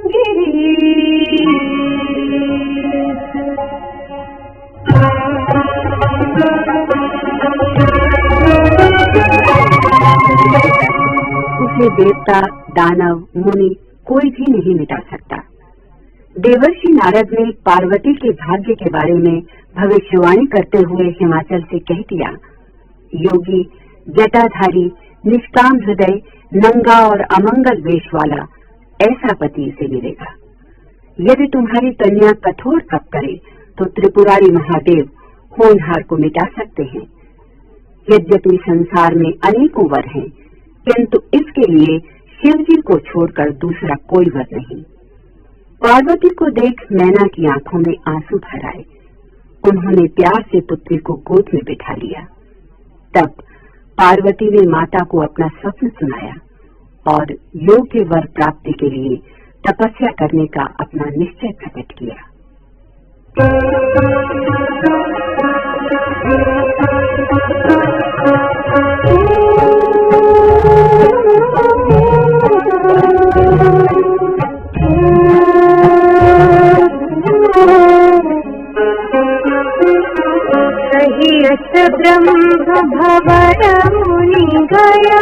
गिरीश। उसे देवता, दानव, मुनि कोई भी नहीं मिटा सकता। देवर्षि नारद ने पार्वती के भाग्य के बारे में भविष्यवाणी करते हुए हिमाचल से कह दिया, योगी, जटाधारी, निष्काम हृदय, नंगा और अमंगल वेश वाला ऐसा पति इसे मिलेगा। यदि तुम्हारी कन्या कठोर तप करे तो त्रिपुरारी महादेव होनहार को मिटा सकते हैं। यद्यपि संसार में अनेकों वर हैं, किंतु इसके लिए शिवजी को छोड़कर दूसरा कोई वर नहीं। पार्वती को देख मैना की आंखों में आंसू भर आए। उन्होंने प्यार से पुत्री को गोद में बिठा लिया। तब पार्वती ने माता को अपना स्वप्न सुनाया और योग्य वर प्राप्ति के लिए तपस्या करने का अपना निश्चय प्रकट किया। ब्रह्म भवन मुनि गया,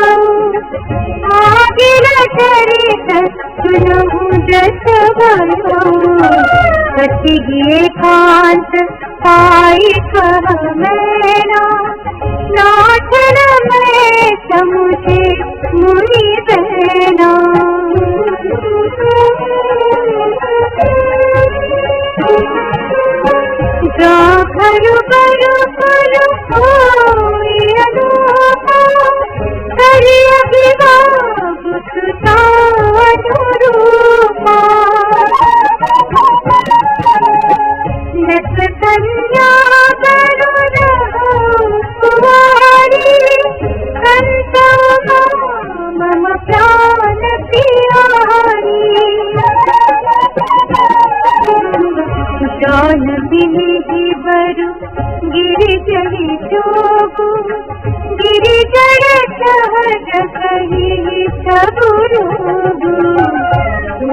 आगिर चरित सुनहु जस भयो। सती एकांत पाई कह मैना, नाथन में समुझे मुनि बहना। खरु बरु फरु होई अनूपा, करि अभिभाव सुता अनुरूपा। नत कन्या करुण कुमारी, संत मम प्राण प्यारी। जान बिहि बरु गिरिजहि जोगु, गिरिजर सहज कहि सब रोगु।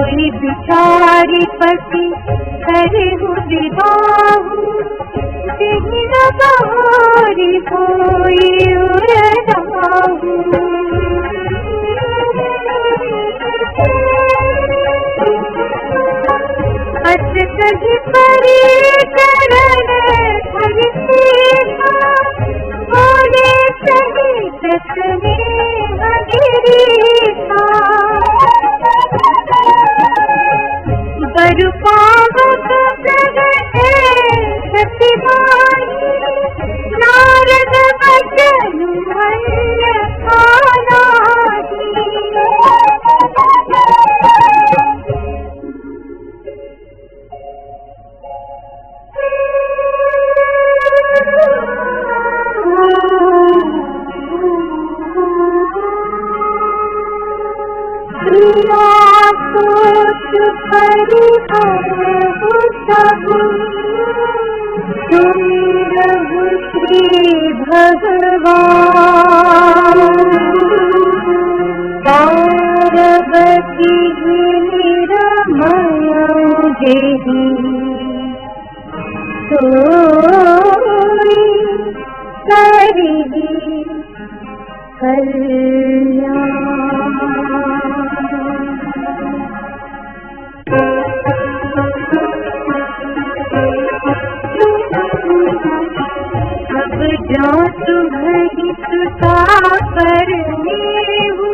सोई बिचारी पति करहु विवाहु, सिंह बहारी कोई उड़ाहु। अस सही परी करण हर सेवा, बोले सही ससने गिरीशा। बरु पावक प्रगटे सतिमाही, नारद बचन मन आनाही। श्री भगवान पार्वती निरमय जेहि, सोई करिहि कल्याण। अब जो तुम्हारी सुता पर मेहू,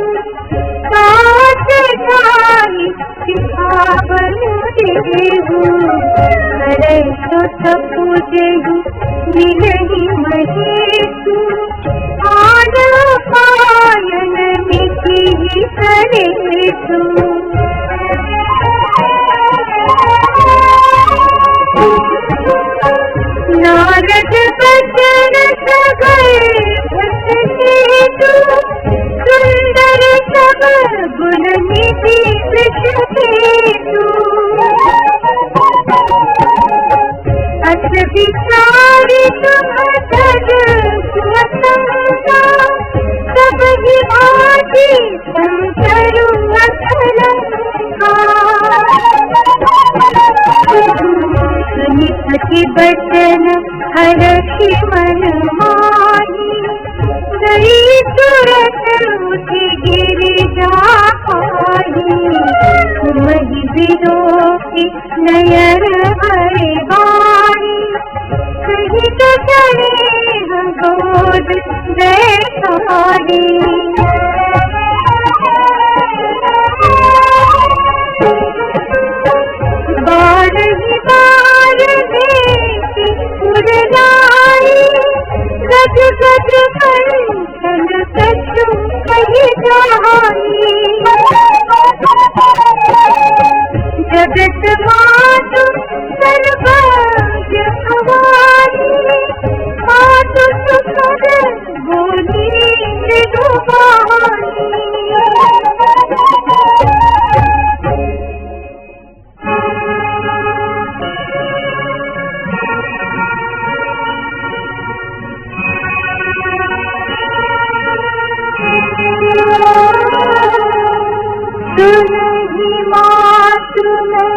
साथ जानी सिखावन देहू। करे तो पूजेहू मिलही महेशू, आन पायन मिठी करेशू। नारद बचन सगल भटकेतु, सुंदर सब गुण निधि विषकेतु। अस विचारी तुम तज सुअसंगा, सब ही भांति संतरु अकलंका। सुनि सखी बचन हरषि मन माही, गई तुरत उठी गिरिजा पाही। तुमहि विरोही नयन हरे बारी, सहित चले गोद देखी। बारही बार देखी उड़लाई, गज गज कंचन कछु कही जाई। जगत मातु सर्वज्ञ भवानी, मातु सुखद बोली मृदुवाणी। सुनहि मातु मैं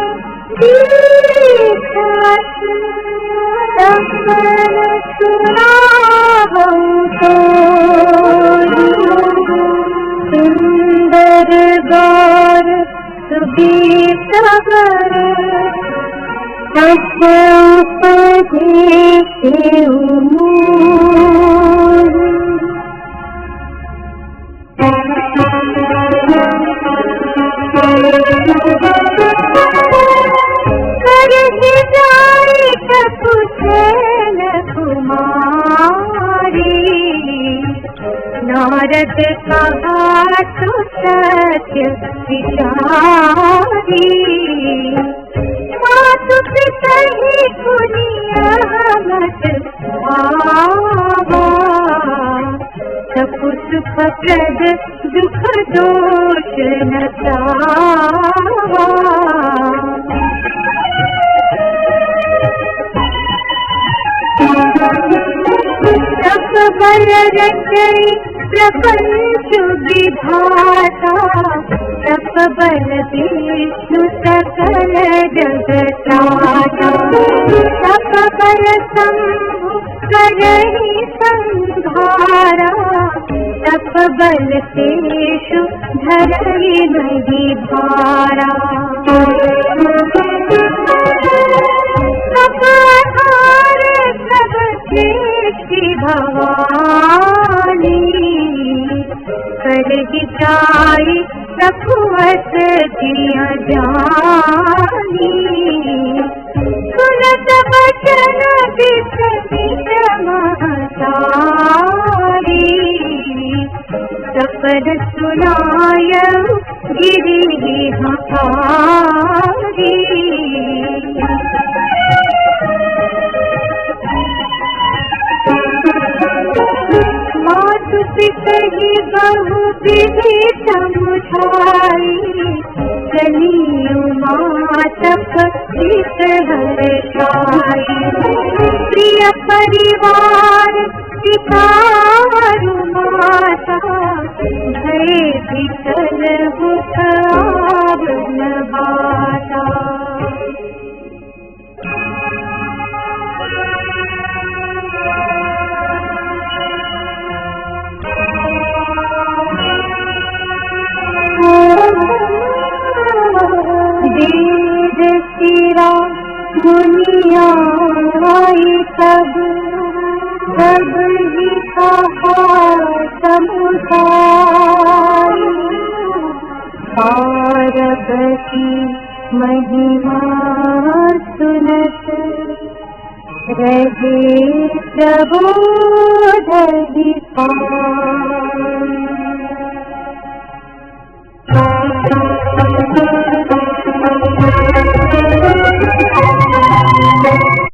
दीखत, सपन सुनाहु तोरी। सुंदर गौर सुबीत वर, उपदेशेउ मोरी। करहि जाई कुशल कुमारी, नारद कहा तु सत्य विचारी। मातु पितहि पुनिया मत पावा, सपु सुख प्रद दुख दोष न पावा। सब बल रचई प्रपंच विधाता, तप बल विष्णु सकल जगत्राता तप बल शंभु करहि संहारा तप बल शेषु धरहि मही भारा अपाधार सब सृष्टि भवानी कर जाई रघुवत दिया जानी सुनत बचन बिच बिच महतारी सपन सुनाय गिरि हकारी मातु पितहि बहु विधि समुझाई जनियु मातक हित हर्षाई प्रिय परिवार पिता और माता भय विचल हुत आवल बाता वेद सिरा मुनिया सब सब ही कहा समुदाय पार्वती महिमा सुनत रहे प्रबोध पाय